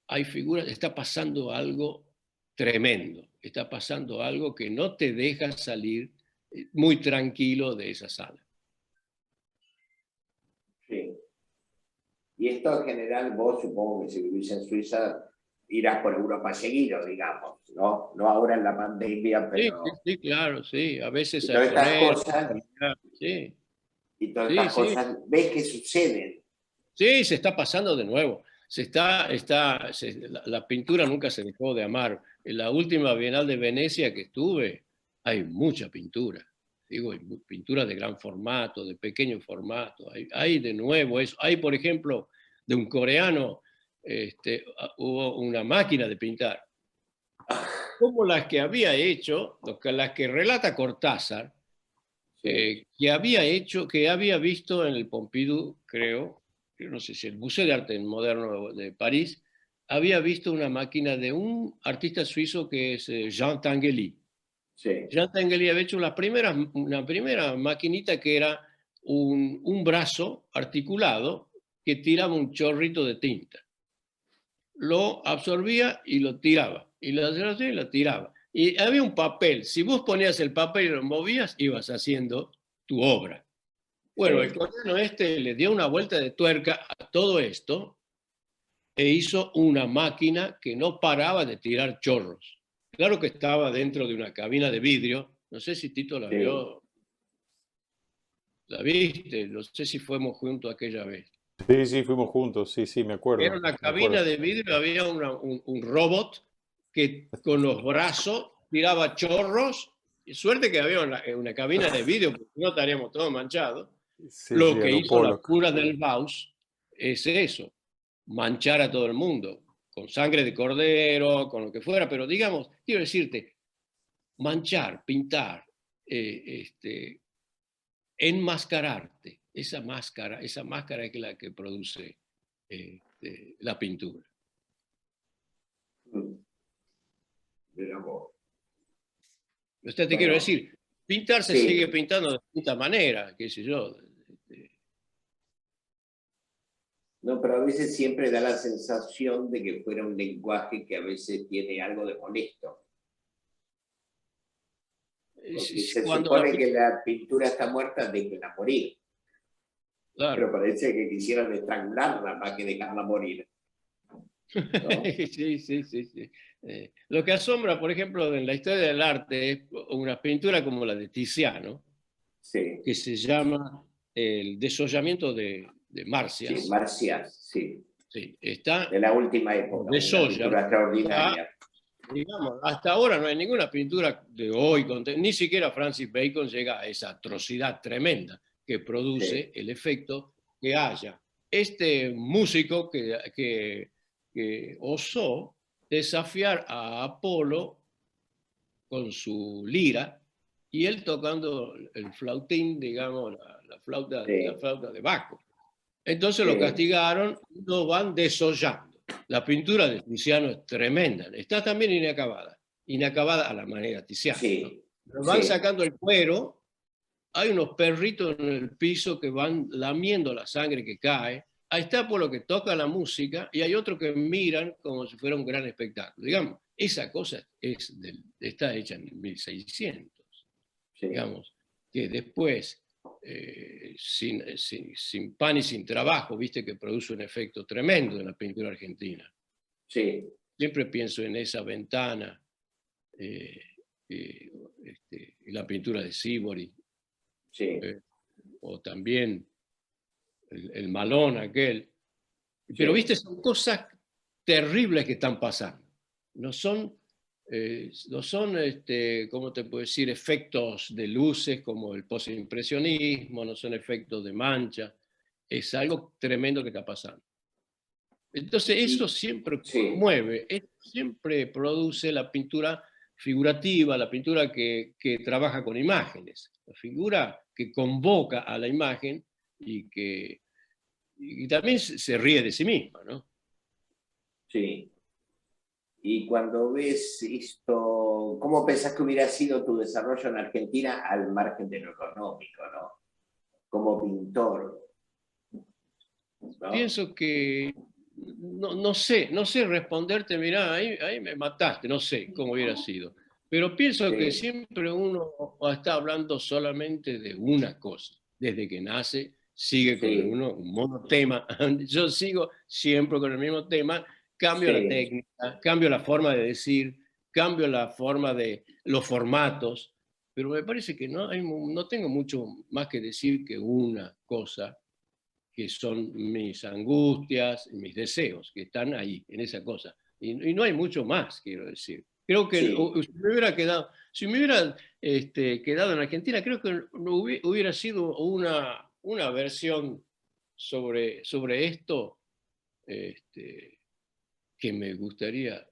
hay figuras, está pasando algo tremendo, está pasando algo que no te deja salir muy tranquilo de esa sala. Sí. Y esto en general, vos supongo que si vivís en Suiza, irás por Europa seguido, digamos, ¿no? No ahora en la pandemia, Sí, sí, pero... sí, claro, sí, a veces Y a todas estas exponer, cosas, sí, y todas sí, estas sí, cosas, ves que suceden. sí, se está pasando de nuevo. La pintura nunca se dejó de amar. En la última Bienal de Venecia que estuve, hay mucha pintura. Digo, hay pintura de gran formato, de pequeño formato. Hay de nuevo eso. Hay, por ejemplo, de un coreano, hubo una máquina de pintar, como las que había hecho, las que relata Cortázar, Sí, que había visto en el Pompidou, creo, yo no sé si el Museo de Arte Moderno de París, había visto una máquina de un artista suizo que es Jean Tinguely. sí, Jean Tinguely había hecho una primera maquinita que era un brazo articulado que tiraba un chorrito de tinta. Lo absorbía y lo tiraba, y lo absorbía y lo tiraba. Y había un papel, si vos ponías el papel y lo movías, ibas haciendo tu obra. Bueno, el sí. coreano le dio una vuelta de tuerca a todo esto e hizo una máquina que no paraba de tirar chorros. Claro que estaba dentro de una cabina de vidrio, no sé si Tito la Sí. vio, la viste, no sé si fuimos juntos aquella vez. Sí, sí, fuimos juntos, sí, sí, Era una me cabina acuerdo. de vidrio, había un robot que con los brazos tiraba chorros, y suerte que había una cabina de vidrio, porque no estaríamos todos manchados. Sí, Lo sí, a que lo hizo la Pollock. cura del Bauhaus es eso. manchar a todo el mundo, con sangre de cordero, con lo que fuera, pero digamos, quiero decirte, manchar, pintar, enmascararte, esa máscara es la que produce la pintura. Mira vos. Te Bueno, quiero decir, pintar se sí. sigue pintando de distintas maneras, qué sé yo. No, pero a veces siempre da la sensación de que fuera un lenguaje que a veces tiene algo de molesto. Porque se supone que la pintura está muerta, déjenla morir. Claro. Pero parece que quisieran estrangularla más que dejarla morir. ¿No? Sí. Lo que asombra, por ejemplo, en la historia del arte es una pintura como la de Tiziano, sí, que se llama El desollamiento de Marcias. Sí, Marcias, sí. Sí, está de la última época, una pintura extraordinaria. Digamos, hasta ahora no hay ninguna pintura de hoy, ni siquiera Francis Bacon llega a esa atrocidad tremenda que produce el efecto que haya este músico que osó desafiar a Apolo con su lira y él tocando el flautín, digamos, la flauta de Baco. Entonces lo castigaron y lo van desollando. La pintura de Tiziano es tremenda, está también inacabada a la manera Tiziano. ¿No? Van sacando el cuero, hay unos perritos en el piso que van lamiendo la sangre que cae, ahí está por lo que toca la música y hay otros que miran como si fuera un gran espectáculo. Digamos, esa cosa está hecha en 1600. Digamos, que después, sin pan y sin trabajo, viste que produce un efecto tremendo en la pintura argentina. Sí. Siempre pienso en esa ventana, la pintura de Sívori, o también el malón aquel. Pero viste, son cosas terribles que están pasando. No son, ¿cómo te puedo decir? Efectos de luces como el postimpresionismo, no son efectos de mancha. Es algo tremendo que está pasando. Entonces eso siempre mueve, siempre produce la pintura figurativa, la pintura que trabaja con imágenes, la figura que convoca a la imagen y también se ríe de sí misma, ¿no? Sí. Y cuando ves esto, ¿cómo pensás que hubiera sido tu desarrollo en Argentina al margen de lo económico, ¿no? Como pintor, ¿no? Pienso que no sé responderte, mirá, ahí me mataste, no sé cómo hubiera sido. Pero pienso que siempre uno está hablando solamente de una cosa. Desde que nace, sigue con un monotema. Yo sigo siempre con el mismo tema, cambio la técnica, cambio la forma de decir, cambio la forma de los formatos, pero me parece que no tengo mucho más que decir que una cosa, que son mis angustias, mis deseos, que están ahí, en esa cosa. Y no hay mucho más, quiero decir. Creo que si me hubiera quedado en Argentina, creo que hubiera sido una versión sobre esto que me gustaría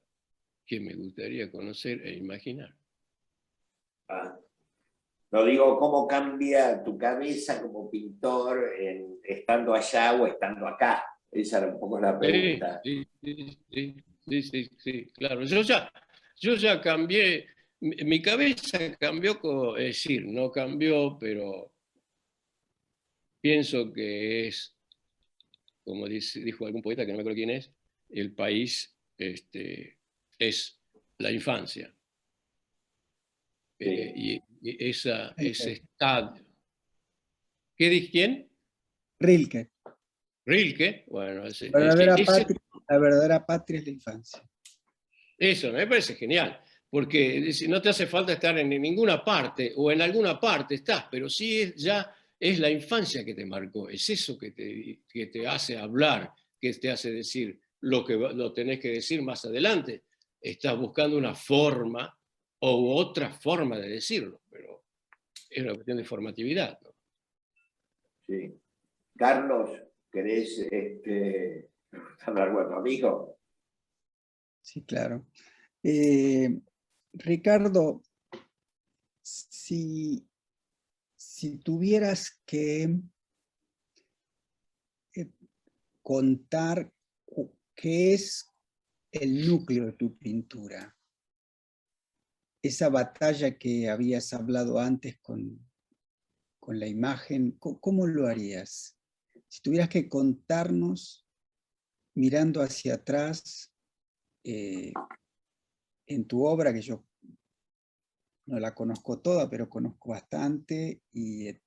conocer e imaginar. No digo cómo cambia tu cabeza como pintor estando allá o estando acá. Esa era un poco la pregunta. Sí, claro. Yo ya cambié, mi cabeza cambió, es decir, no cambió, pero pienso que es, como dijo algún poeta que no me acuerdo quién es, el país es la infancia. Y ese estado. ¿Qué dice quién? Rilke. Rilke, bueno, la verdadera patria es la infancia. Eso me parece genial, porque no te hace falta estar en ninguna parte, o en alguna parte estás, pero sí ya es la infancia que te marcó, es eso que te hace hablar, que te hace decir lo que lo tenés que decir más adelante. Estás buscando una forma o otra forma de decirlo, pero es una cuestión de formatividad, ¿no? Sí. Carlos, ¿querés Hablar con tu amigo. Sí, claro. Ricardo, si tuvieras que contar qué es el núcleo de tu pintura, esa batalla que habías hablado antes con la imagen, ¿cómo lo harías? Si tuvieras que contarnos, mirando hacia atrás, en tu obra, que yo no la conozco toda, pero conozco bastante y he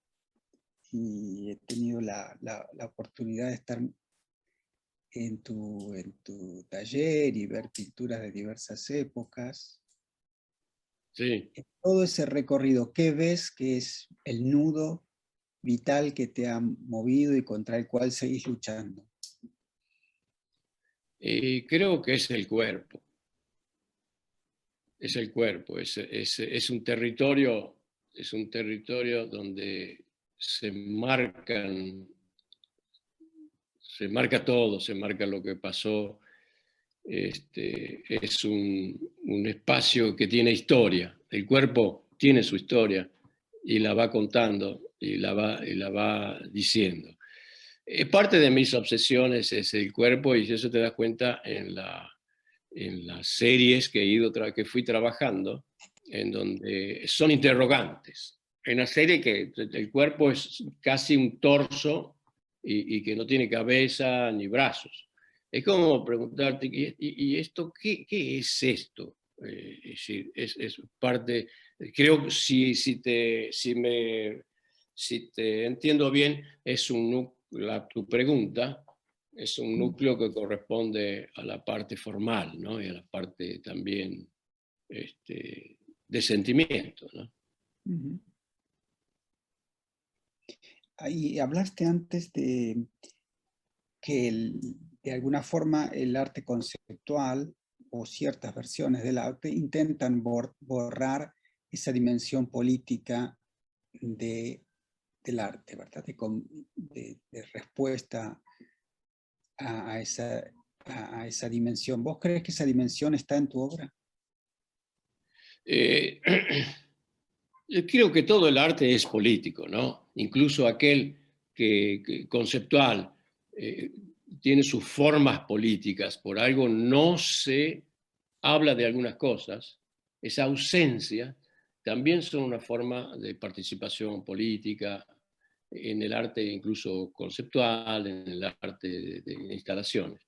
tenido la oportunidad de estar en tu taller y ver pinturas de diversas épocas. Sí. En todo ese recorrido, ¿qué ves que es el nudo vital que te ha movido y contra el cual seguís luchando? Y creo que es el cuerpo. Es el cuerpo, es un territorio donde se marca todo, se marca lo que pasó. Es un espacio que tiene historia. El cuerpo tiene su historia y la va contando y la va diciendo. Parte de mis obsesiones es el cuerpo, y eso te das cuenta en las series que fui trabajando, en donde son interrogantes. Hay una serie que el cuerpo es casi un torso y que no tiene cabeza ni brazos. Es como preguntarte, ¿y esto qué es esto? Es decir, es parte, creo, si te entiendo bien, tu pregunta es un núcleo que corresponde a la parte formal, ¿no? Y a la parte también de sentimiento, ¿no? Uh-huh. Ahí hablaste antes de que de alguna forma el arte conceptual o ciertas versiones del arte intentan borrar esa dimensión política del arte, ¿verdad? De respuesta a esa dimensión. ¿Vos crees que esa dimensión está en tu obra? Yo creo que todo el arte es político, ¿no? Incluso aquel que conceptual tiene sus formas políticas, por algo no se habla de algunas cosas, esa ausencia también son una forma de participación política en el arte incluso conceptual, en el arte de instalaciones.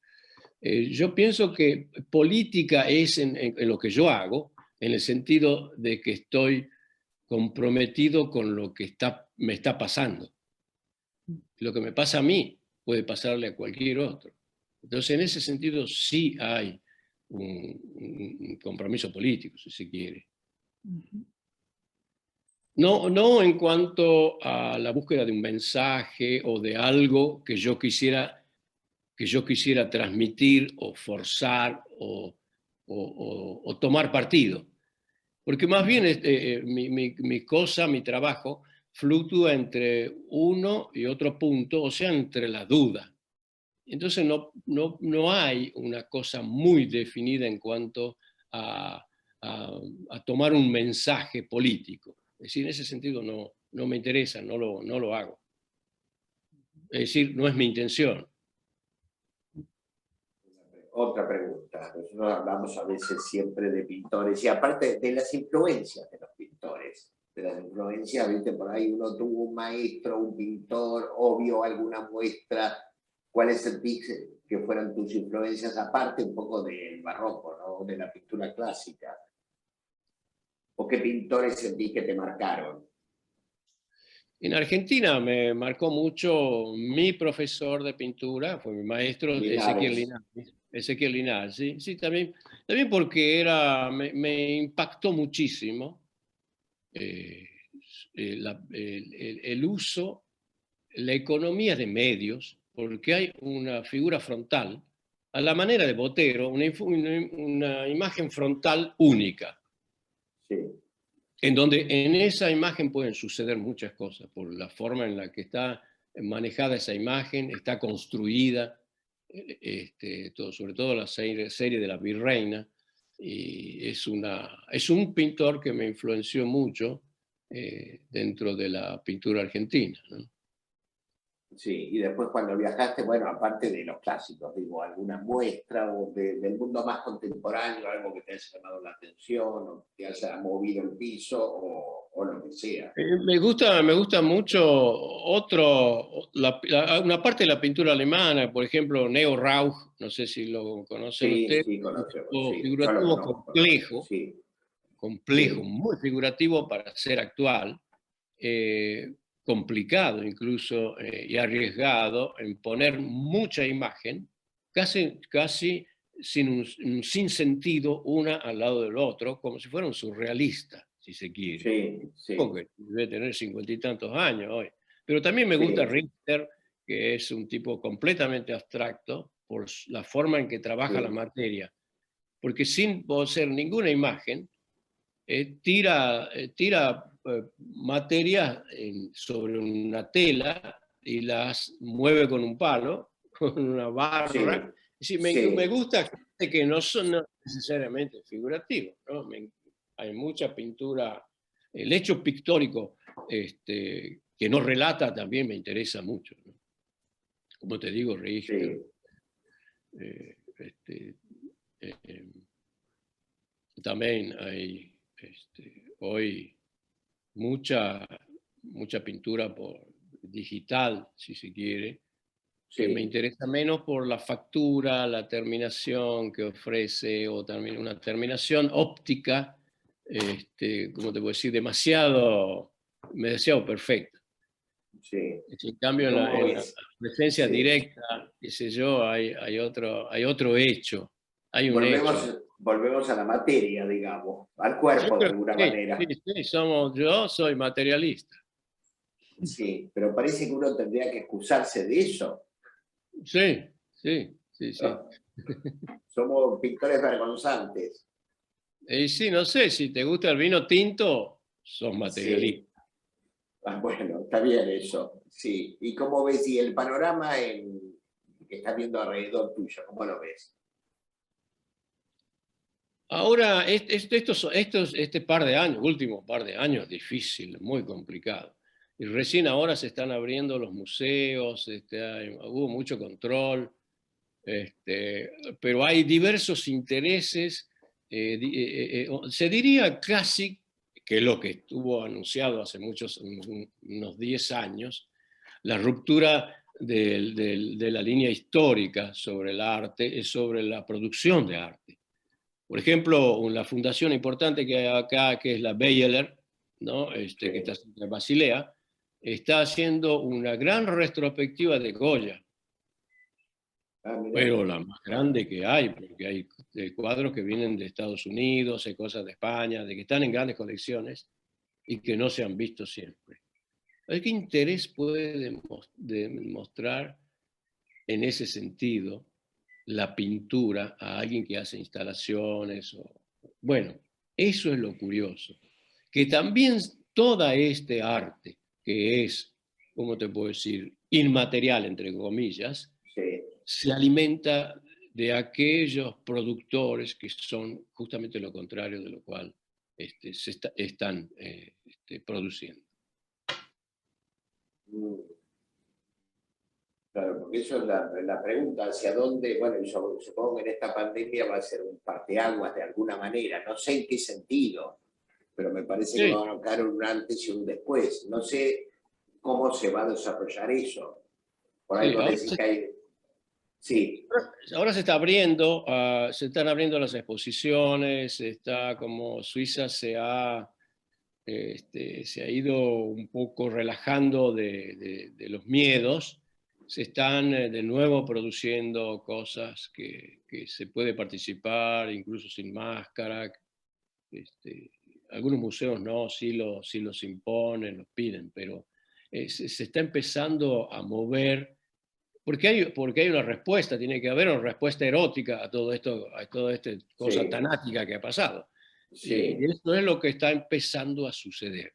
Yo pienso que política es en lo que yo hago, en el sentido de que estoy comprometido con lo que me está pasando. Lo que me pasa a mí puede pasarle a cualquier otro. Entonces, en ese sentido, sí hay un compromiso político, si se quiere. No en cuanto a la búsqueda de un mensaje o de algo que yo quisiera transmitir o forzar o tomar partido. Porque más bien mi trabajo, fluctúa entre uno y otro punto, o sea, entre la duda. Entonces no hay una cosa muy definida en cuanto a tomar un mensaje político. Es decir, en ese sentido no me interesa, no lo hago. Es decir, no es mi intención. Otra pregunta. Nosotros hablamos a veces siempre de pintores y aparte de las influencias de los pintores. De las influencias, viste, por ahí uno tuvo un maestro, un pintor, o vio alguna muestra. ¿Cuáles sentís que fueran tus influencias, aparte un poco del barroco, ¿no? De la pintura clásica? ¿O qué pintores sentís que te marcaron? En Argentina me marcó mucho mi profesor de pintura, fue mi maestro Ezequiel Linares. Ezequiel Linares, sí, sí, también porque me impactó muchísimo el uso, la economía de medios, porque hay una figura frontal, a la manera de Botero, una imagen frontal única. Sí. En donde en esa imagen pueden suceder muchas cosas, por la forma en la que está manejada esa imagen, está construida. sobre todo la serie de La Virreina, y es un pintor que me influenció mucho dentro de la pintura argentina, ¿no? Sí, y después cuando viajaste, bueno, aparte de los clásicos, digo, alguna muestra o del mundo más contemporáneo, algo que te haya llamado la atención o te haya movido el piso o lo que sea. Me gusta mucho una parte de la pintura alemana, por ejemplo, Neo Rauch, no sé si lo conocen Sí, ustedes, sí, conocemos, un sí, yo lo figurativo conozco. Sí, complejo, sí. muy figurativo para ser actual, complicado incluso y arriesgado en poner mucha imagen, casi sin un sinsentido una al lado del otro, como si fuera un surrealista, si se quiere. Sí, sí, Porque debe tener 50 y tantos años hoy. Pero también me gusta sí, Richter, que es un tipo completamente abstracto por la forma en que trabaja la sí, materia. Porque sin poseer ninguna imagen, tira materia sobre una tela y las mueve con un palo, con una sí, barra. Es decir, me sí, gusta que no son necesariamente figurativos, ¿no? Hay mucha pintura. El hecho pictórico que no relata también me interesa mucho, ¿no? Como te digo, Richter. sí, También hay hoy mucha pintura digital, si se quiere, que me sí. interesa menos por la factura, la terminación que ofrece, o también una terminación óptica, como te puedo decir, demasiado perfecta. Sí. En ¿Y cambio, cómo en la ves? presencia Sí. directa, qué sé yo, hay otro hecho, hay un hecho. Volvemos a la materia, digamos, al Yo cuerpo de creo alguna que sí, manera. sí, yo soy materialista. Sí, pero parece que uno tendría que excusarse de eso. Sí, sí, sí, sí. ¿No? Somos pintores vergonzantes. Y sí, no sé, si te gusta el vino tinto, sos Sí. materialista. Ah, bueno, está bien eso. Sí. ¿Y cómo ves? ¿Y el panorama que estás viendo alrededor tuyo? ¿Cómo lo ves? Ahora, este par de años, último par de años, difícil, muy complicado. Y recién ahora se están abriendo los museos, hubo mucho control, pero hay diversos intereses. Se diría casi que lo que estuvo anunciado hace unos 10 años, la ruptura de la línea histórica sobre el arte es sobre la producción de arte. Por ejemplo, una fundación importante que hay acá, que es la Beyeler, ¿no? Que está en Basilea, está haciendo una gran retrospectiva de Goya, Ah, mirá. pero la más grande que hay, porque hay cuadros que vienen de Estados Unidos, hay cosas de España, de que están en grandes colecciones y que no se han visto siempre. ¿Qué interés puede demostrar en ese sentido la pintura a alguien que hace instalaciones? Bueno, eso es lo curioso. Que también toda este arte, que es, ¿cómo te puedo decir?, inmaterial, entre comillas, Sí. se alimenta de aquellos productores que son justamente lo contrario de lo cual están produciendo. Mm. Claro, porque eso es la pregunta, hacia dónde, bueno, yo supongo que en esta pandemia va a ser un parteaguas de alguna manera, no sé en qué sentido, pero me parece que Sí, va a marcar un antes y un después. No sé cómo se va a desarrollar eso. Por ahí sí. vos decís que hay... Sí, Ahora se está abriendo, se están abriendo las exposiciones, está como Suiza se ha ido un poco relajando de los miedos, se están de nuevo produciendo cosas que se puede participar incluso sin máscara. Este, Algunos museos no, sí los imponen, los piden, pero se está empezando a mover, porque hay una respuesta, tiene que haber una respuesta erótica a todo esto, a toda esta cosa sí, tanática que ha pasado. Y sí, eso es lo que está empezando a suceder.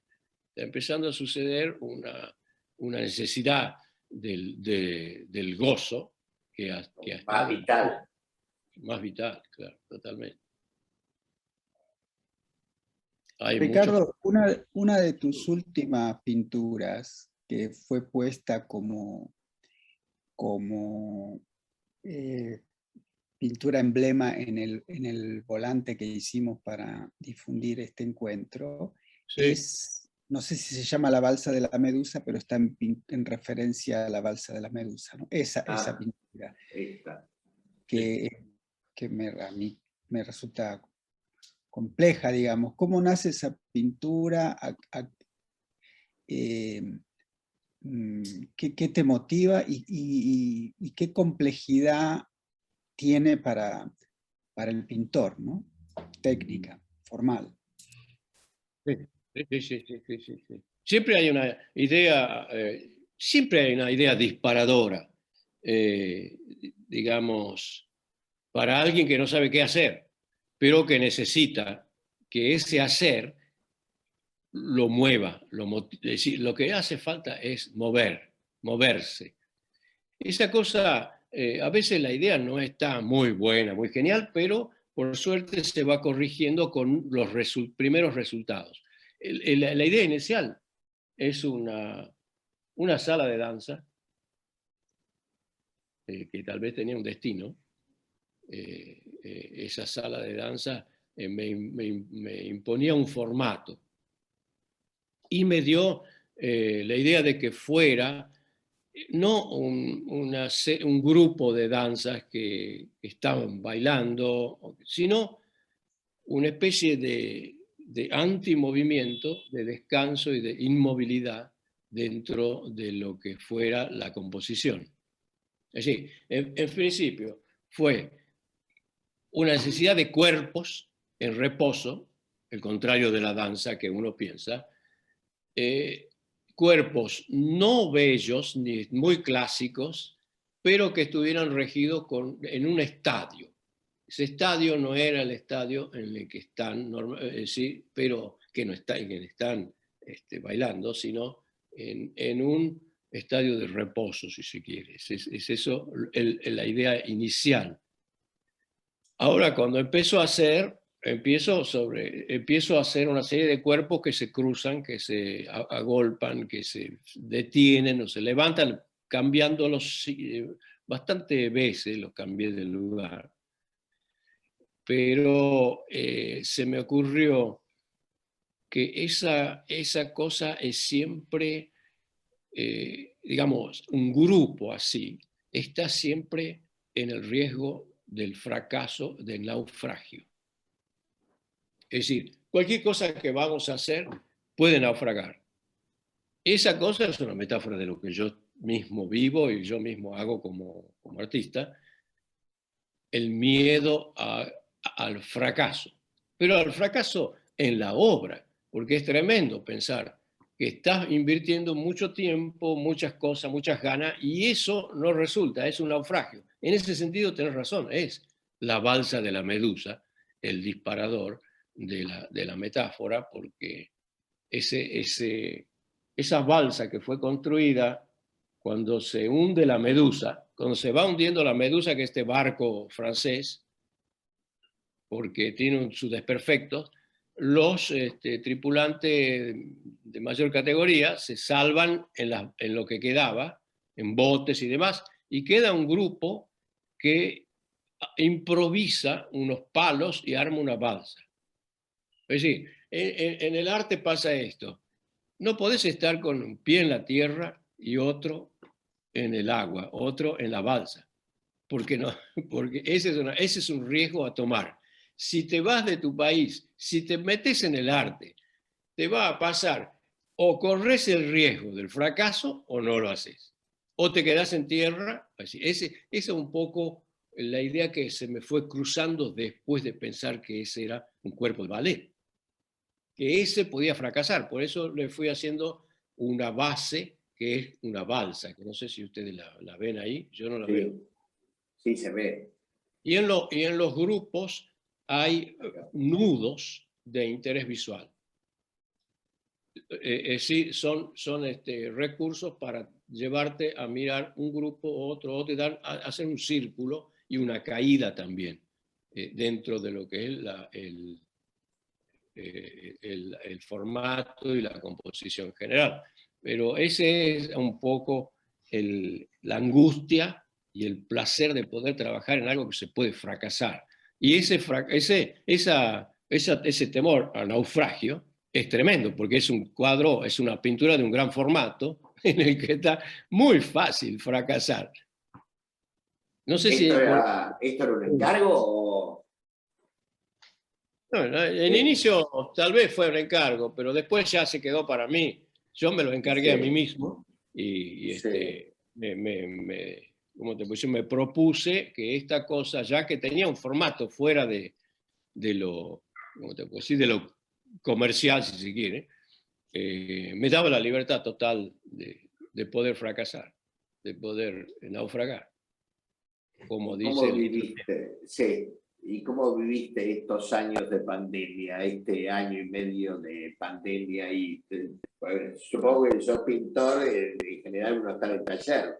Está empezando a suceder una necesidad del gozo, que ha más estado vital. más vital, claro, totalmente. Hay Ricardo, una de tus últimas pinturas que fue puesta como pintura emblema en el volante que hicimos para difundir este encuentro, sí, no sé si se llama La Balsa de la Medusa, pero está en referencia a La Balsa de la Medusa, ¿no? Esa pintura, Esta. que a mí me resulta compleja, digamos. ¿Cómo nace esa pintura? ¿Qué te motiva y qué complejidad tiene para el pintor, ¿no? Técnica, formal. sí, sí. Siempre hay una idea disparadora, digamos, para alguien que no sabe qué hacer, pero que necesita que ese hacer lo mueva, es decir, lo que hace falta es moverse. Esa cosa, a veces la idea no está muy buena, muy genial, pero por suerte se va corrigiendo con los primeros resultados. La idea inicial es una sala de danza que tal vez tenía un destino. Esa sala de danza me imponía un formato y me dio la idea de que fuera no un grupo de danzas que estaban bailando, sino una especie de antimovimiento, de descanso y de inmovilidad dentro de lo que fuera la composición. Es decir, en principio fue una necesidad de cuerpos en reposo, el contrario de la danza que uno piensa, cuerpos no bellos ni muy clásicos, pero que estuvieran regidos en un estadio. Ese estadio no era el estadio en el que están, sí, pero que no está, en el que están bailando, sino en un estadio de reposo, si se quiere. Es eso la idea inicial. Ahora, cuando empiezo a hacer una serie de cuerpos que se cruzan, que se agolpan, que se detienen o se levantan, cambiándolos bastante veces, los cambié de lugar. Pero se me ocurrió que esa cosa es siempre, digamos, un grupo así, está siempre en el riesgo del fracaso, del naufragio. Es decir, cualquier cosa que vamos a hacer puede naufragar. Esa cosa es una metáfora de lo que yo mismo vivo y yo mismo hago como artista, el miedo al fracaso. Pero al fracaso en la obra, porque es tremendo pensar que estás invirtiendo mucho tiempo, muchas cosas, muchas ganas, y eso no resulta, es un naufragio. En ese sentido tenés razón, es la balsa de la medusa, el disparador de la metáfora, porque esa balsa que fue construida cuando se hunde la medusa, cuando se va hundiendo la medusa, que es este barco francés, porque tiene sus desperfectos, los tripulantes de mayor categoría se salvan en lo que quedaba, en botes y demás, y queda un grupo que improvisa unos palos y arma una balsa. Es decir, en el arte pasa esto. No podés estar con un pie en la tierra y otro en el agua, otro en la balsa, porque ese es un riesgo a tomar. Si te vas de tu país, si te metes en el arte, te va a pasar o corres el riesgo del fracaso o no lo haces. O te quedas en tierra. Esa es un poco la idea que se me fue cruzando después de pensar que ese era un cuerpo de ballet, que ese podía fracasar. Por eso le fui haciendo una base que es una balsa, que no sé si ustedes la ven ahí, yo no la veo. Sí, se ve. Y en los grupos hay nudos de interés visual. Sí, son recursos para llevarte a mirar un grupo, otro, y hacer un círculo y una caída también dentro de lo que es el formato y la composición general. Pero ese es un poco la angustia y el placer de poder trabajar en algo que se puede fracasar. Y ese temor al naufragio es tremendo, porque es un cuadro, es una pintura de un gran formato en el que está muy fácil fracasar. No sé si... ¿Esto era un encargo o...? No, en inicio tal vez fue un encargo, pero después ya se quedó para mí. Yo me lo encargué a mí mismo y me propuse que esta cosa, ya que tenía un formato fuera de lo comercial, si se quiere, me daba la libertad total de poder fracasar, de poder naufragar. Como dice ¿Cómo viviste? Sí. ¿Y cómo viviste estos años de pandemia, este año y medio de pandemia? Supongo que sos pintor, en general uno está en el taller.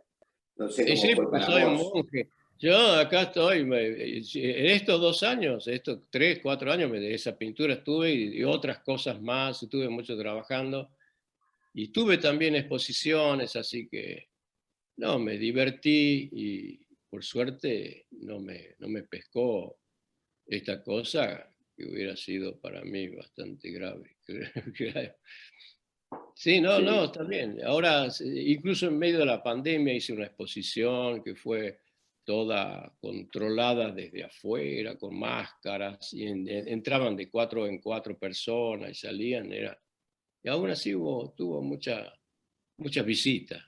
No sé cómo sí, fue porque para soy un vos. monje. Yo acá estoy, en estos 2 años, estos 3, 4 años de esa pintura estuve y otras cosas más, estuve mucho trabajando y tuve también exposiciones, así que no, me divertí y por suerte no me pescó esta cosa que hubiera sido para mí bastante grave. Sí, no, está bien. Ahora, incluso en medio de la pandemia hice una exposición que fue toda controlada desde afuera, con máscaras, y entraban de 4 en 4 personas y salían. Y aún así tuvo muchas visitas.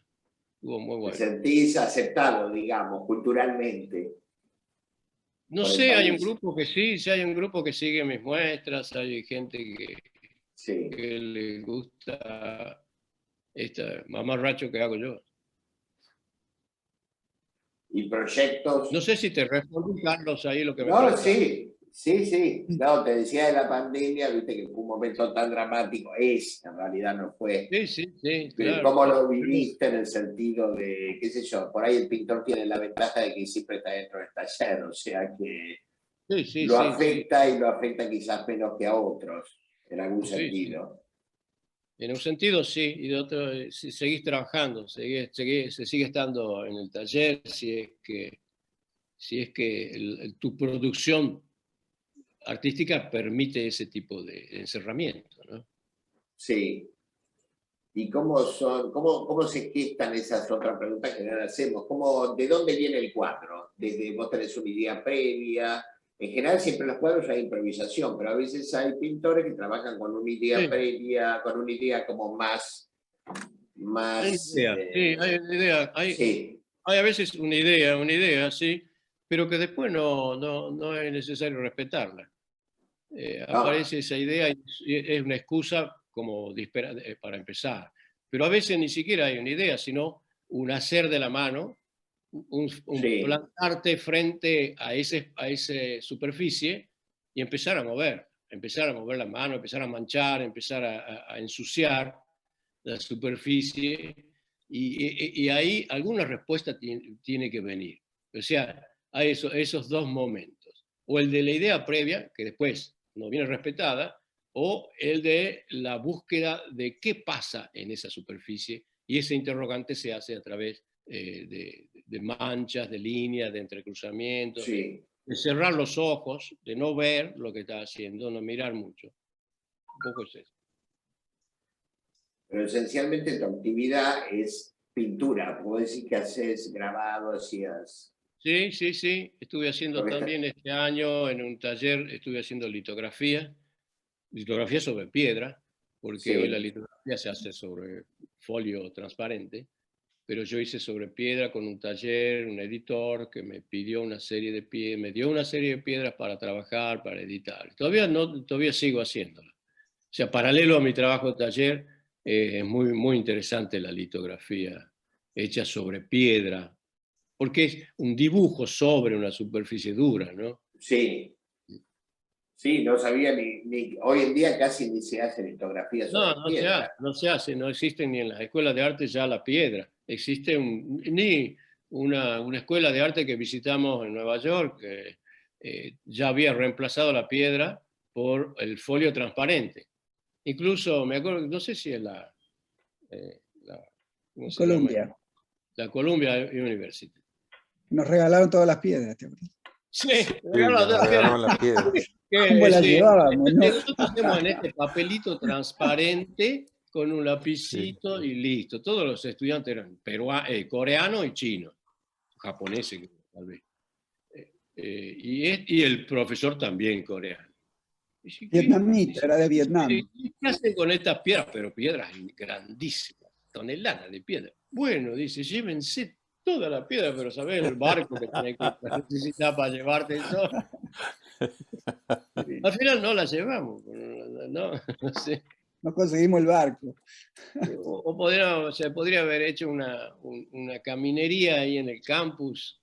Estuvo muy ¿Te bueno. sentís aceptado, digamos, culturalmente No por el sé, hay un país? grupo que sí hay un grupo que sigue mis muestras, hay gente Sí. que le gusta esta mamarracho que hago yo. ¿Y proyectos? No sé si te respondí, Carlos, ahí lo que me No, preguntaste. sí. No, te decía de la pandemia, viste que fue un momento tan dramático. En realidad no fue. Sí, Pero claro. ¿cómo lo viviste en el sentido de, qué sé yo, por ahí el pintor tiene la ventaja de que siempre está dentro del taller, o sea que lo Sí. afecta y lo afecta quizás menos que a otros, en algún Sí. sentido? En un sentido sí, y de otro seguís trabajando, se sigue estando en el taller si es que tu producción artística permite ese tipo de encerramiento, ¿no? Sí. ¿Y cómo se gestan esas otras preguntas que no hacemos? ¿De dónde viene el cuadro? Desde vos tenés una idea previa. En general siempre en los cuadros hay improvisación, pero a veces hay pintores que trabajan con una idea Sí, previa, con una idea como más, hay idea, hay una idea, sí. hay a veces una idea, sí, pero que después no es necesario respetarla. No, Aparece esa idea y es una excusa como para empezar. Pero a veces ni siquiera hay una idea, sino un hacer de la mano, un sí, plantarte frente a esa superficie y empezar a mover la mano, empezar a manchar, empezar a ensuciar la superficie y ahí alguna respuesta tiene que venir. O sea, hay esos 2 momentos. O el de la idea previa, que después no viene respetada, o el de la búsqueda de qué pasa en esa superficie, y ese interrogante se hace a través de manchas, de líneas, de entrecruzamientos, sí. de cerrar los ojos, de no ver lo que está haciendo, no mirar mucho. Un poco es eso. Pero esencialmente tu actividad es pintura. Puedo decir que haces grabado, hacías... Sí. Estuve haciendo Porque también este año en un taller, estuve haciendo litografía sobre piedra, porque hoy la sí, litografía se hace sobre folio transparente, pero yo hice sobre piedra con un taller, un editor que me pidió una serie de piedras, me dio una serie de piedras para trabajar, para editar. Todavía sigo haciéndola. O sea, paralelo a mi trabajo de taller, es muy interesante la litografía hecha sobre piedra, porque es un dibujo sobre una superficie dura, ¿no? sí. Sí, no sabía hoy en día casi ni se hace litografía sobre piedra. No se hace, no existe ni en las escuelas de arte ya la piedra. existe una escuela de arte que visitamos en Nueva York que ya había reemplazado la piedra por el folio transparente. Incluso, me acuerdo, no sé si es ¿cómo se llama? Colombia. La Columbia University. Nos regalaron todas las piedras, ¿te acuerdas? Sí, Nos regalaron las piedras. ¿Cómo las llevábamos, no? Nosotros hacemos en este papelito transparente con un lapicito y listo. Todos los estudiantes eran coreanos y chinos, japoneses tal vez. Y el profesor también coreano. Vietnamita, era de Vietnam. ¿Qué hacen con estas piedras? Pero piedras grandísimas, toneladas de piedra. Bueno, dice, llévense toda la piedra, pero ¿sabés el barco que tenés que necesitar para llevarte eso? Al final no la llevamos, no sé. No conseguimos el barco. Se podría haber hecho una caminería ahí en el campus.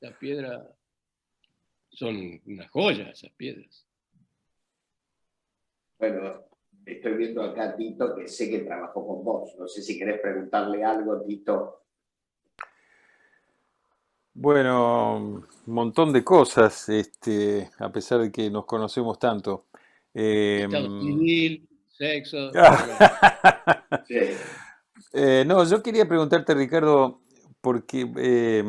Las piedras son una joya, esas piedras. Bueno, estoy viendo acá a Tito, que sé que trabajó con vos. No sé si querés preguntarle algo, Tito. Bueno, un montón de cosas, a pesar de que nos conocemos tanto. Estado civil, sexo. Sí. No, yo quería preguntarte, Ricardo, porque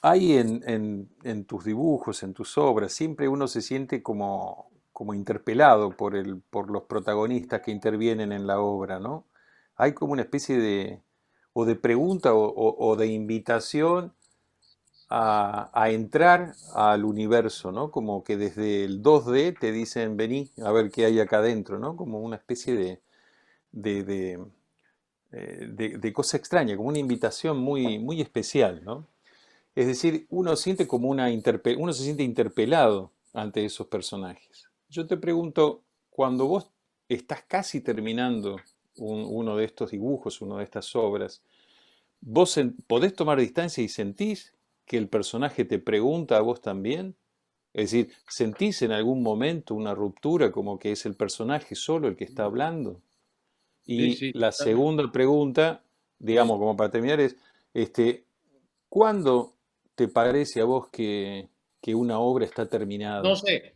hay en tus dibujos, en tus obras, siempre uno se siente como interpelado por los protagonistas que intervienen en la obra, ¿no? Hay como una especie de pregunta o de invitación a entrar al universo, ¿no? Como que desde el 2D te dicen, vení a ver qué hay acá adentro, ¿no? Como una especie de cosa extraña, como una invitación muy, muy especial, ¿no? Es decir, uno siente como uno se siente interpelado ante esos personajes. Yo te pregunto, cuando vos estás casi terminando uno de estos dibujos, una de estas obras, ¿vos podés tomar distancia y sentís que el personaje te pregunta a vos también? Es decir, ¿sentís en algún momento una ruptura como que es el personaje solo el que está hablando? Y Sí, la segunda pregunta, digamos, como para terminar, es, ¿cuándo te parece a vos que una obra está terminada? no sé.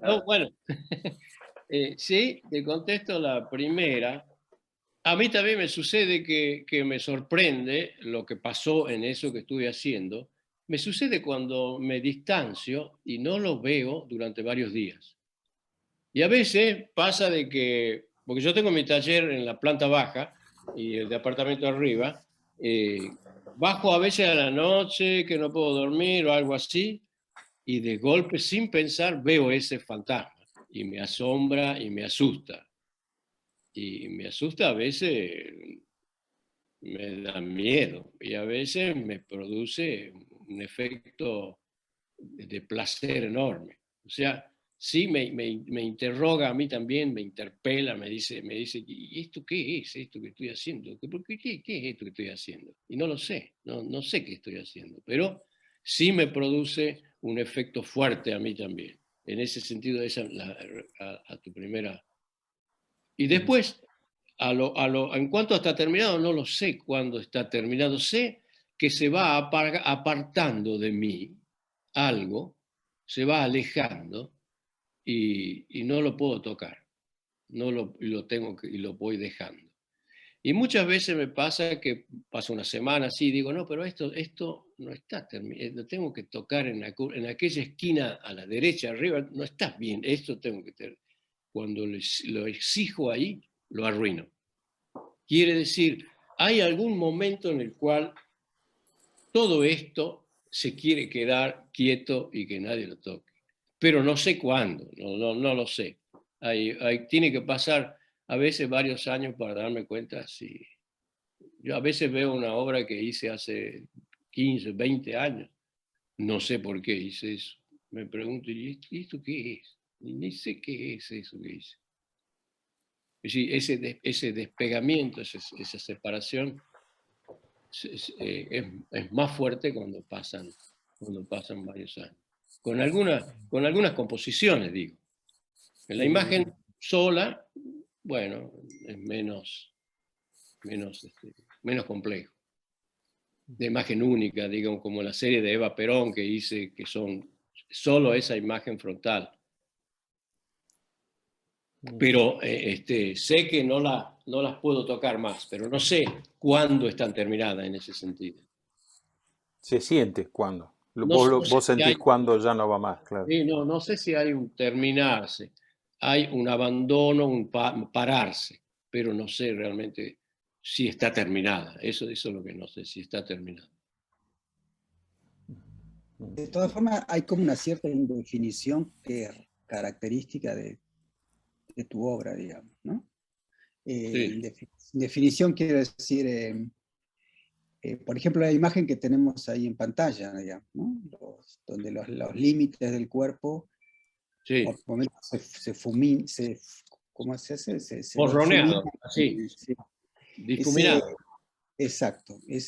No, bueno, sí, te contesto la primera. A mí también me sucede que me sorprende lo que pasó en eso que estuve haciendo. Me sucede cuando me distancio y no lo veo durante varios días. Y a veces pasa de que, porque yo tengo mi taller en la planta baja y el departamento arriba, bajo a veces a la noche que no puedo dormir o algo así, y de golpe, sin pensar, veo ese fantasma y me asombra y me asusta. Y me asusta a veces, me da miedo y a veces me produce un efecto de placer enorme. O sea, sí me interroga a mí también, me interpela, me dice, ¿y esto qué es esto que estoy haciendo? ¿Qué es esto que estoy haciendo? Y no lo sé, no sé qué estoy haciendo, pero sí me produce un efecto fuerte a mí también. En ese sentido, a tu primera. Y después, en cuanto está terminado, no lo sé cuándo está terminado. Sé que se va apartando de mí algo, se va alejando y no lo puedo tocar. No lo tengo y lo voy dejando. Y muchas veces me pasa que pasa una semana así y digo, no, pero esto no está terminado, lo tengo que tocar en aquella esquina a la derecha, arriba, no está bien, esto tengo que tener. Cuando lo exijo ahí, lo arruino. Quiere decir, hay algún momento en el cual todo esto se quiere quedar quieto y que nadie lo toque. Pero no sé cuándo, no lo sé. Tiene que pasar a veces varios años para darme cuenta si... Yo a veces veo una obra que hice hace 15, 20 años. No sé por qué hice eso. Me pregunto, ¿y esto qué es? Y ni sé qué es eso que hice. Es decir, ese despegamiento, esa separación es más fuerte cuando pasan varios años. Con algunas composiciones, digo. En la imagen sola bueno, es menos complejo. De imagen única, digamos, como la serie de Eva Perón que hice, que son solo esa imagen frontal. Pero sé que no las puedo tocar más, pero no sé cuándo están terminadas en ese sentido. Se siente cuando. No Vos sé si sentís hay, cuando ya no va más, claro. sí, no sé si hay un terminarse, hay un abandono, un pararse, pero no sé realmente si está terminada. Eso es lo que no sé, si está terminada. De todas formas, hay como una cierta indefinición que es característica de tu obra, digamos, ¿no? Sí. Definición quiere decir, por ejemplo, la imagen que tenemos ahí en pantalla, digamos, ¿no? Donde los límites del cuerpo Sí. por momentos ¿cómo se hace? Se Borroneado, difumina. así, Sí. difuminado. Exacto, en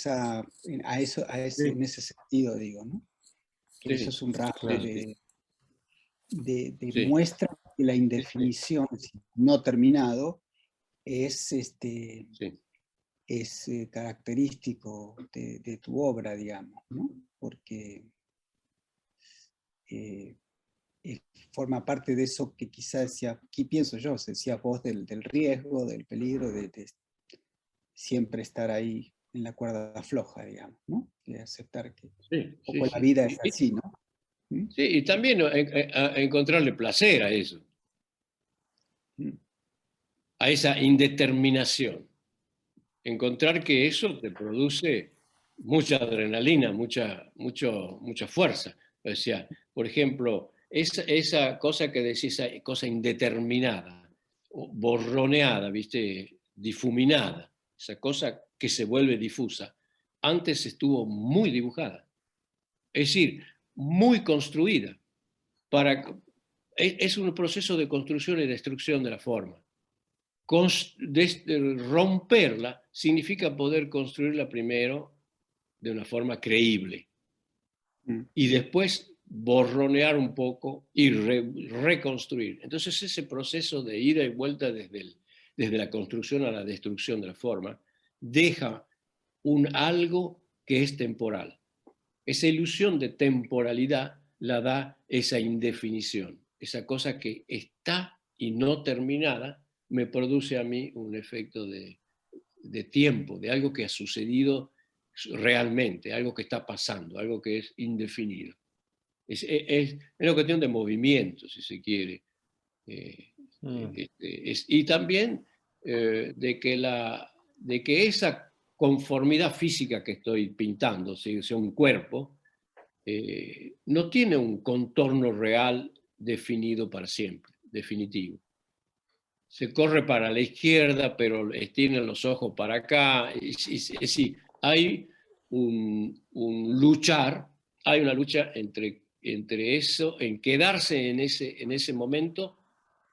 Sí. ese sentido digo, ¿no? Que Sí, eso es un rasgo claro. de Sí. muestra que la indefinición no terminado es, Sí. característico de tu obra, digamos, ¿no? Porque forma parte de eso que quizás decía, aquí pienso yo, decías vos del riesgo, del peligro, de siempre estar ahí en la cuerda floja, digamos, ¿no? De aceptar que Sí, un poco la sí. vida es así, ¿no? ¿Mm? Sí, y también encontrarle placer a eso, ¿Mm? a esa indeterminación. Encontrar que eso te produce mucha adrenalina, mucha fuerza. O sea, por ejemplo, esa cosa que decís, esa cosa indeterminada, borroneada, ¿viste? Difuminada, esa cosa que se vuelve difusa, antes estuvo muy dibujada. Es decir, muy construida. Es un proceso de construcción y destrucción de la forma. Romperla significa poder construirla primero de una forma creíble ¿Mm? y después borronear un poco y reconstruir. Entonces ese proceso de ida y vuelta desde la construcción a la destrucción de la forma deja algo que es temporal. Esa ilusión de temporalidad la da esa indefinición, esa cosa que está y no terminada me produce a mí un efecto de tiempo, de algo que ha sucedido realmente, algo que está pasando, algo que es indefinido. Es una cuestión de movimiento, si se quiere. Y también de que esa conformidad física que estoy pintando, si sea un cuerpo, no tiene un contorno real definido para siempre, definitivo. Se corre para la izquierda, pero tiene los ojos para acá. Es decir, hay un luchar, hay una lucha entre eso, en quedarse en ese momento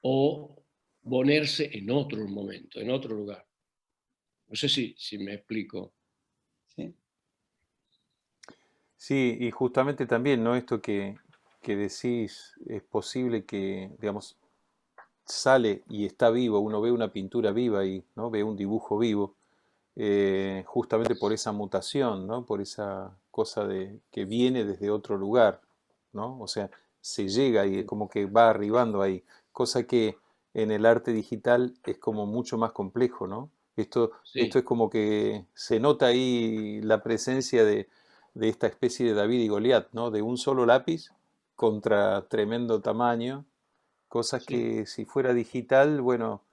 o ponerse en otro momento, en otro lugar. No sé si me explico. ¿Sí? Sí, y justamente también, ¿no? Esto que decís, es posible que, digamos, sale y está vivo, uno ve una pintura viva y, ¿no? Ve un dibujo vivo, justamente por esa mutación, ¿no? Por esa cosa que viene desde otro lugar, ¿no? O sea, se llega y es como que va arribando ahí, cosa que en el arte digital es como mucho más complejo, ¿no? Esto Sí. es como que se nota ahí la presencia de esta especie de David y Goliat, ¿no? De un solo lápiz contra tremendo tamaño, cosas Sí. que si fuera digital, bueno,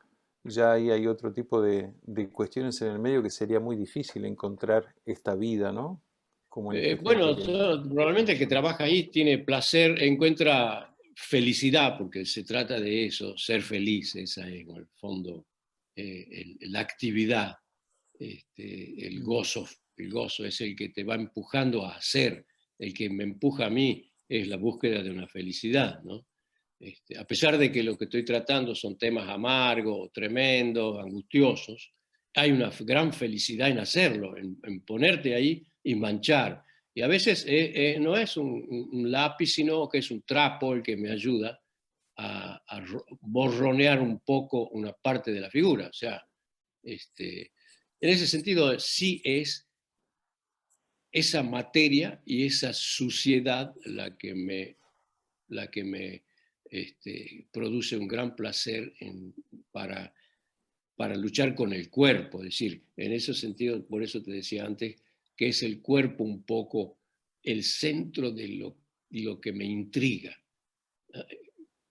ya ahí hay otro tipo de cuestiones en el medio que sería muy difícil encontrar esta vida, ¿no? Como en este ejemplo Bueno, que... probablemente el que trabaja ahí tiene placer, encuentra felicidad, porque se trata de eso, ser feliz, esa es en el fondo la actividad, el gozo es el que te va empujando a hacer, el que me empuja a mí es la búsqueda de una felicidad, ¿no? A pesar de que lo que estoy tratando son temas amargos, tremendos, angustiosos, hay una gran felicidad en hacerlo, en ponerte ahí y manchar. Y a veces no es un lápiz, sino que es un trapo el que me ayuda borronear un poco una parte de la figura. O sea, en ese sentido sí es esa materia y esa suciedad la que me produce un gran placer para luchar con el cuerpo. Es decir, en ese sentido, por eso te decía antes, que es el cuerpo un poco el centro de lo que me intriga.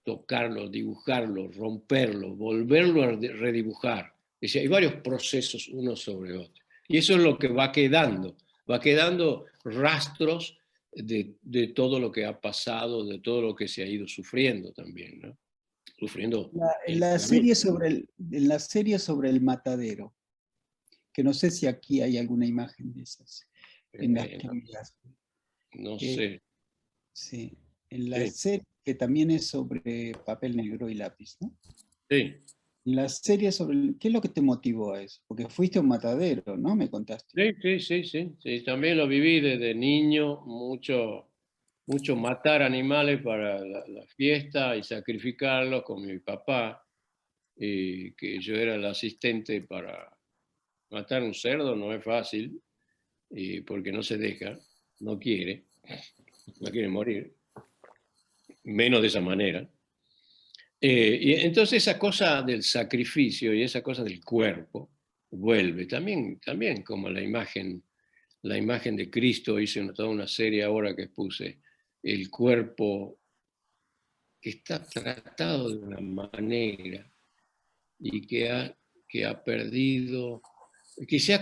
Tocarlo, dibujarlo, romperlo, volverlo a redibujar. Es decir, hay varios procesos uno sobre otro. Y eso es lo que va quedando rastros de todo lo que ha pasado, de todo lo que se ha ido sufriendo también, ¿no? Sufriendo. En la serie sobre el matadero, que no sé si aquí hay alguna imagen de esas, en las que no sé. Sí, en la serie que también es sobre papel negro y lápiz, ¿no? Sí. La serie sobre... ¿Qué es lo que te motivó a eso? Porque fuiste a un matadero, ¿no? Me contaste. Sí. También lo viví desde niño, mucho matar animales para la fiesta y sacrificarlos con mi papá, y que yo era el asistente para matar un cerdo. No es fácil, porque no se deja, no quiere morir, menos de esa manera. Y entonces esa cosa del sacrificio y esa cosa del cuerpo vuelve también como la imagen de Cristo. Hice toda una serie ahora que puse el cuerpo que está tratado de una manera y que ha perdido, que se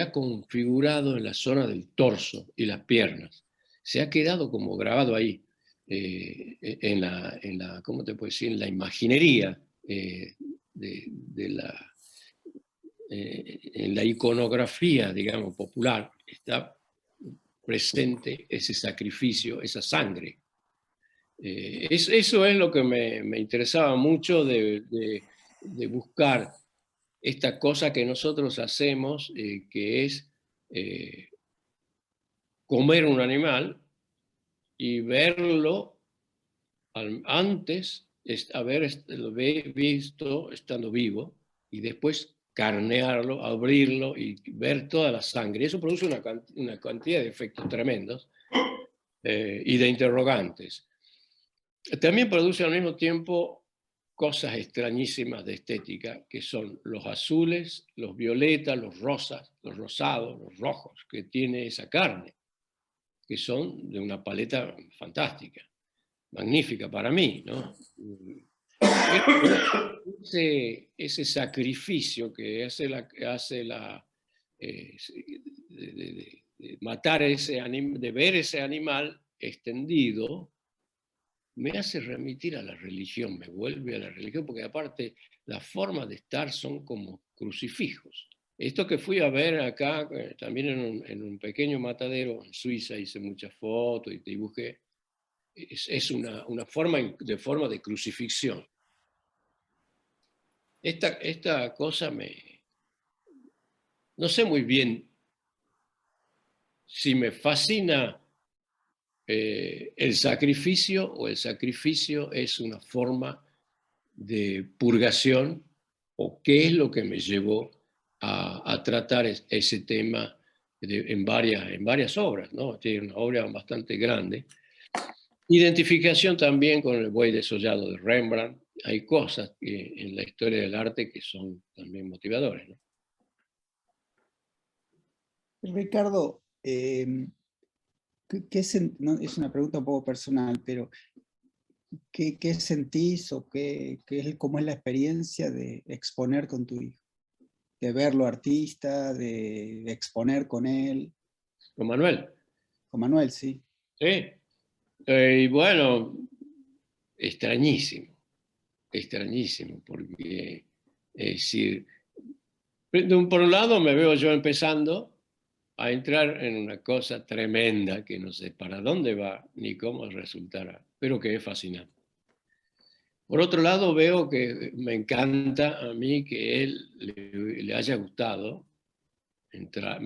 ha configurado en la zona del torso y las piernas. Se ha quedado como grabado ahí, en la ¿cómo te puedo decir? En la imaginería, en la iconografía, digamos, popular, está presente ese sacrificio, esa sangre. Eso es lo que me interesaba mucho de buscar esta cosa que nosotros hacemos, que es comer un animal y verlo antes, haberlo visto estando vivo, y después carnearlo, abrirlo y ver toda la sangre. Eso produce una cantidad de efectos tremendos, y de interrogantes. También produce al mismo tiempo cosas extrañísimas de estética, que son los azules, los violetas, los rosas, los rosados, los rojos, que tiene esa carne, que son de una paleta fantástica, magnífica para mí, ¿no? Ese sacrificio que hace de matar de ver ese animal extendido, me hace remitir a la religión, me vuelve a la religión, porque aparte las formas de estar son como crucifijos. Esto que fui a ver acá, también en un pequeño matadero en Suiza, hice muchas fotos y dibujé, es una forma de crucifixión. Esta cosa no sé muy bien si me fascina el sacrificio, o el sacrificio es una forma de purgación, o qué es lo que me llevó a tratar ese tema en varias obras, ¿no? Tiene una obra bastante grande. Identificación también con el buey desollado de Rembrandt. Hay cosas en la historia del arte que son también motivadores, ¿no? Ricardo, no, es una pregunta un poco personal, pero ¿qué sentís o cómo es la experiencia de exponer con tu hijo? De verlo artista, de exponer con él. Con Manuel. Con Manuel, sí. Sí. Y bueno, extrañísimo, porque es decir, por un lado me veo yo empezando a entrar en una cosa tremenda que no sé para dónde va ni cómo resultará, pero que es fascinante. Por otro lado, veo que me encanta a mí que él le haya gustado entrar,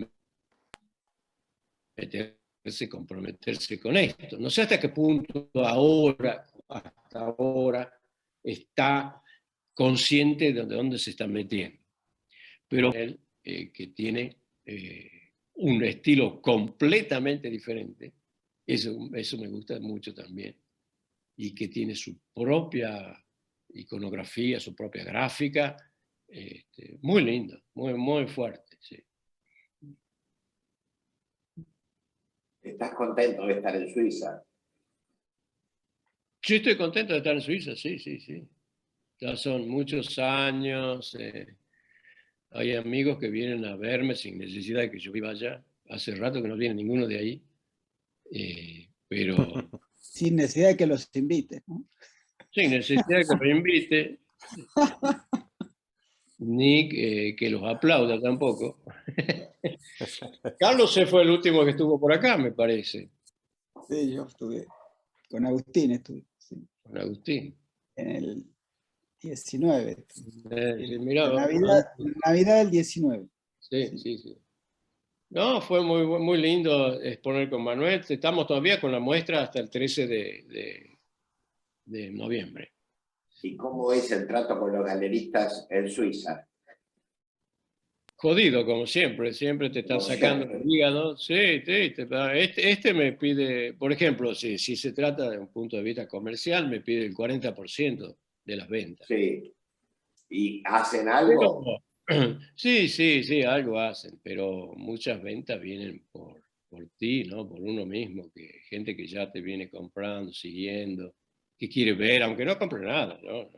comprometerse con esto. No sé hasta qué punto hasta ahora está consciente de dónde se está metiendo. Pero él, que tiene un estilo completamente diferente, eso me gusta mucho también, y que tiene su propia iconografía, su propia gráfica, muy lindo, muy fuerte. Sí. ¿Estás contento de estar en Suiza? Yo estoy contento de estar en Suiza, sí, sí, sí. Ya son muchos años. Hay amigos que vienen a verme sin necesidad de que yo viva allá. Hace rato que no viene ninguno de ahí. Pero Sin necesidad de que los invites, ¿no? sin necesidad de que me invite, ni que los aplauda tampoco. Carlos se fue el último que estuvo por acá, me parece. Sí, yo estuve, con Agustín estuve, sí, Con Agustín. en el 19. Sí, mirá, La Navidad del 19. sí, sí, sí. No, fue muy lindo exponer con Manuel. Estamos todavía con la muestra hasta el 13 de noviembre. ¿Y cómo es el trato con los galeristas en Suiza? Jodido, como siempre. Siempre te están Como sacando siempre. el hígado. Sí, sí. Este me pide, por ejemplo, si se trata de un punto de vista comercial, me pide el 40% de las ventas. Sí. ¿Y hacen Pero, algo? sí, sí, sí, algo hacen, pero muchas ventas vienen por ti, ¿no? Por uno mismo, gente que ya te viene comprando, siguiendo, que quiere ver, aunque no compre nada, ¿no?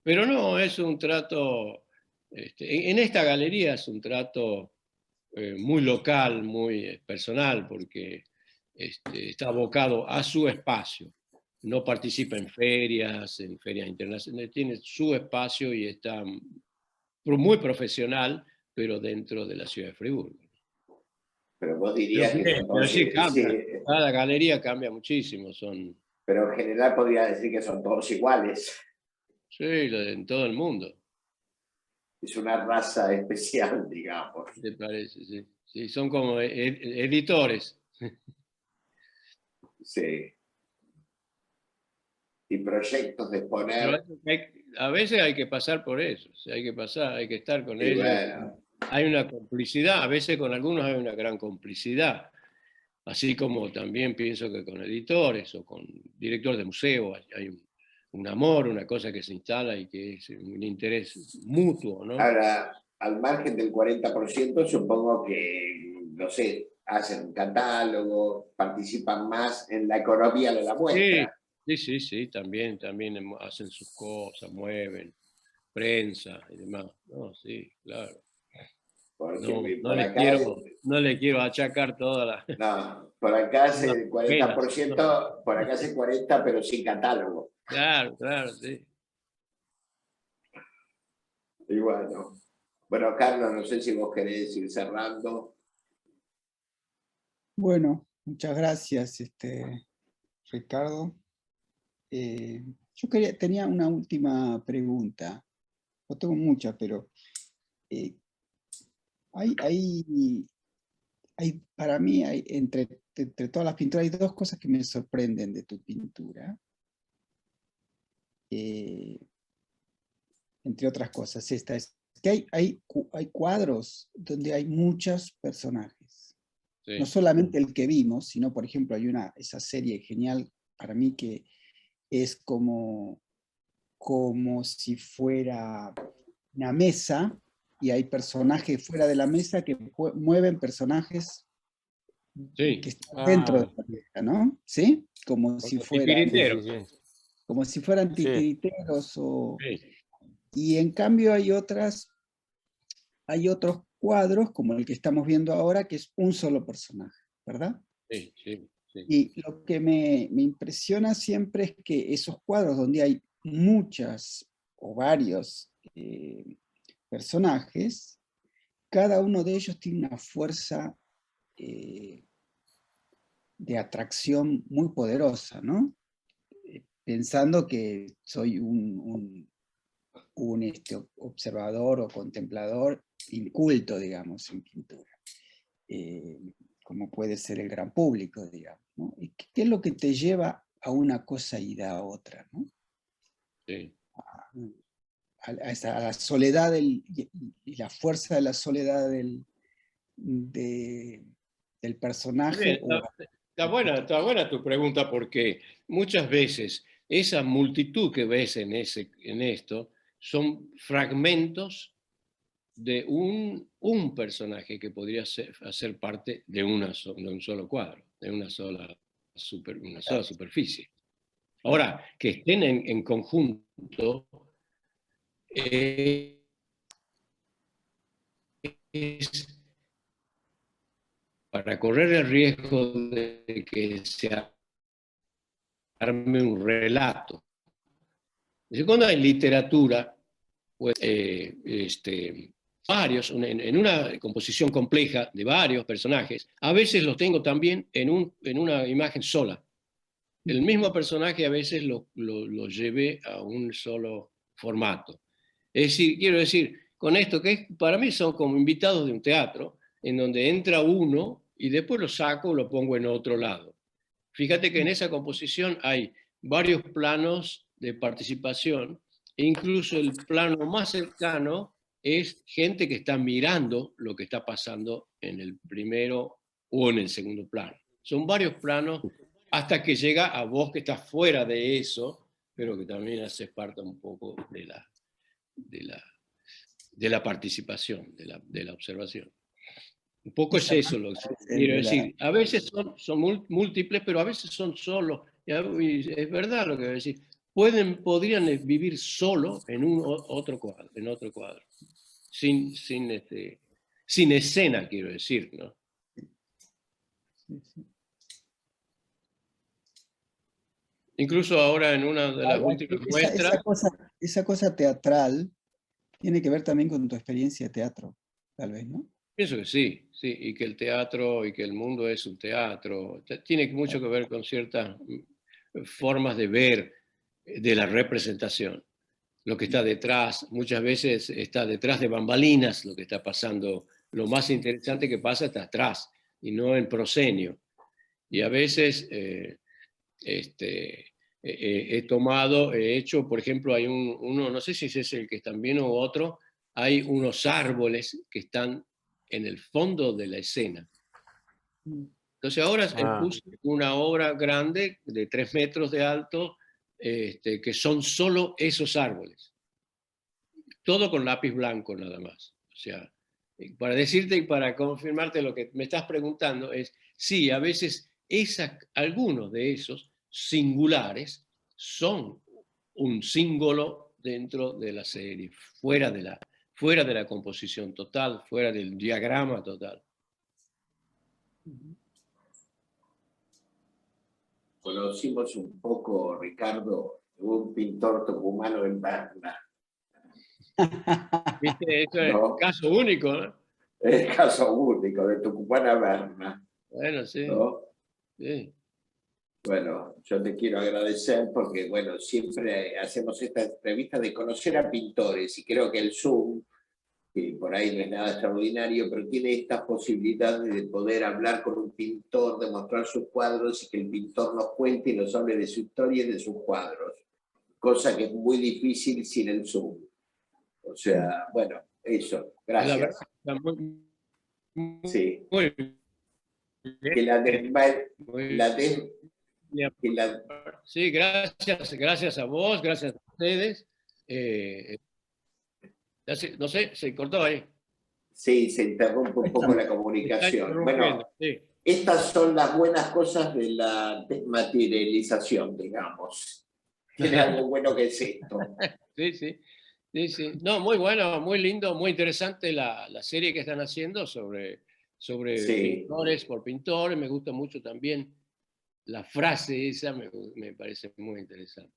Pero no, es un trato, en esta galería es un trato muy local, muy personal, porque está abocado a su espacio. No participa en ferias internacionales, tiene su espacio y está muy profesional, pero dentro de la ciudad de Friburgo. Pero vos dirías que son Pero todos, sí cambia, sí, cada galería cambia muchísimo, pero en general podría decir que son todos iguales. sí, en todo el mundo, Es una raza especial, digamos. ¿te parece? Sí, sí, son como editores. Sí. Y proyectos de Pero exponer. a veces hay que pasar por eso, o sea, hay que estar con Y ellos. bueno, Hay una complicidad, a veces con algunos hay una gran complicidad, así como también pienso que con editores o con directores de museo hay un amor, una cosa que se instala y que es un interés mutuo, ¿no? ahora, al margen del 40%, supongo que, no sé, hacen un catálogo, participan más en la economía de la Sí, muestra. sí, sí, sí, también hacen sus cosas, mueven, prensa y demás. No, sí, claro. No, Porque no por le acá, quiero, no le quiero achacar toda la... no, por acá hace las el velas, ¿no? 40%, por acá hace 40%, pero sin catálogo. Claro, claro, sí. Y bueno, Carlos, no sé si vos querés ir cerrando. Bueno, muchas gracias, Ricardo. Yo tenía una última pregunta. No tengo muchas, pero eh, para mí, entre todas las pinturas, hay dos cosas que me sorprenden de tu pintura. Entre otras cosas, esta es que hay cuadros donde hay muchos personajes. Sí. No solamente el que vimos, sino, por ejemplo, hay esa serie genial para mí que es como si fuera una mesa y hay personajes fuera de la mesa que mueven personajes Sí. que están dentro de la mesa, ¿no? ¿Sí? Como si fueran, Sí, Titiriteros. sí, sí. como si fueran Sí. titiriteros Sí. y en cambio hay otros cuadros, como el que estamos viendo ahora, que es un solo personaje, ¿verdad? Sí, sí, sí. Y lo que me impresiona siempre es que esos cuadros donde hay muchas o varios personajes, cada uno de ellos tiene una fuerza de atracción muy poderosa, ¿no? Pensando que soy un observador o contemplador inculto, digamos, en pintura, como puede ser el gran público, digamos, ¿no? ¿Y qué es lo que te lleva a una cosa y a otra, ¿no? Sí. a la soledad y la fuerza de la soledad del personaje. Bien, está buena tu pregunta, porque muchas veces esa multitud que ves en esto son fragmentos de un personaje que podría hacer parte de un solo cuadro, de una sola superficie. Ahora, que estén en conjunto es para correr el riesgo de que se arme un relato. Cuando hay literatura, pues, varios, en una composición compleja de varios personajes, a veces los tengo también en una imagen sola. El mismo personaje a veces lo llevé a un solo formato. Es decir, quiero decir, con esto que para mí son como invitados de un teatro, en donde entra uno y después lo saco, lo pongo en otro lado. Fíjate que en esa composición hay varios planos de participación, e incluso el plano más cercano es gente que está mirando lo que está pasando en el primero o en el segundo plano. Son varios planos hasta que llega a vos que estás fuera de eso, pero que también haces parte un poco de la participación, de la observación. Un poco es eso lo que quiero decir. A veces son múltiples, pero a veces son solo. Y es verdad lo que voy a decir. Podrían vivir solo en otro cuadro. Sin escena, quiero decir, ¿no? Incluso ahora en una de las últimas muestras... Esa cosa teatral tiene que ver también con tu experiencia de teatro, tal vez, ¿no? Pienso que sí, y que el teatro y que el mundo es un teatro. Tiene mucho que ver con ciertas formas de ver de la representación. Lo que está detrás, muchas veces está detrás de bambalinas lo que está pasando. Lo más interesante que pasa está atrás y no en proscenio. Y a veces he hecho, por ejemplo, hay uno, no sé si es el que están bien o otro, hay unos árboles que están en el fondo de la escena. Entonces ahora puse una obra grande de 3 metros de alto, que son solo esos árboles. Todo con lápiz blanco nada más. O sea, para decirte y para confirmarte lo que me estás preguntando es, sí, a veces algunos de esos singulares son un símbolo dentro de la serie, fuera de la composición total, fuera del diagrama total. Conocimos un poco, Ricardo, un pintor tucumano en Berna. ¿Viste? Eso es un caso único, ¿no? Es caso único, de Tucumán a Berna. Bueno, sí. ¿No? Sí. Bueno, yo te quiero agradecer porque, bueno, siempre hacemos esta entrevista de conocer a pintores y creo que el Zoom, que por ahí no es nada extraordinario, pero tiene esta posibilidad de poder hablar con un pintor, de mostrar sus cuadros y que el pintor nos cuente y nos hable de su historia y de sus cuadros, cosa que es muy difícil sin el Zoom. O sea, bueno, eso, gracias. La verdad, sí. Muy bien. Sí, gracias a vos, gracias a ustedes. No sé, se cortó ahí. Sí, se interrumpe un poco la comunicación. Bueno, sí. Estas son las buenas cosas de la desmaterialización, digamos. Tiene algo bueno que es esto. Sí. No, muy bueno, muy lindo, muy interesante la serie que están haciendo sobre pintores por pintores. Me gusta mucho también la frase esa, me parece muy interesante.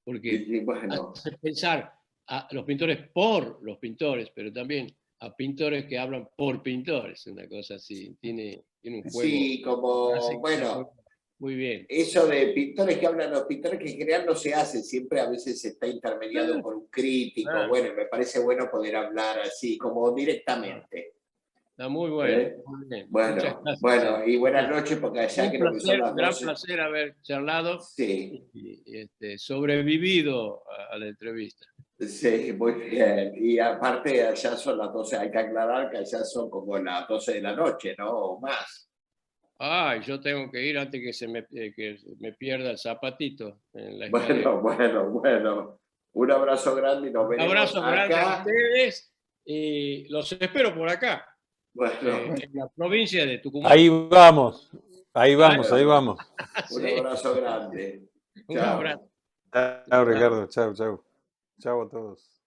Porque bueno, hace pensar a los pintores por los pintores, pero también a pintores que hablan por pintores, una cosa así. Tiene un juego. Sí, como, bueno, muy bien. Eso de pintores que hablan, los pintores que en general no se hace, siempre a veces está intermediado por un crítico. Bueno, me parece bueno poder hablar así, como directamente. Está muy bueno. ¿Eh? Muy bien. Muchas Bueno, gracias. bueno, y buenas noches, porque allá Un creo que son placer, las un gran 12. placer haber charlado Sí, y sobrevivido a la entrevista. sí, muy bien. Y aparte, allá son las 12, hay que aclarar que allá son como las 12 de la noche, ¿no? O más. Ay, yo tengo que ir antes que me pierda el zapatito en la escalera. Bueno. Un abrazo grande y nos Un veremos abrazo grande a acá. ustedes y los espero por acá, Bueno, en la provincia de Tucumán. Ahí vamos, ahí ¿Ah? vamos, ahí vamos. un Sí, abrazo grande. un abrazo. Chao. Chao, Ricardo, chao, chao. Chao a todos.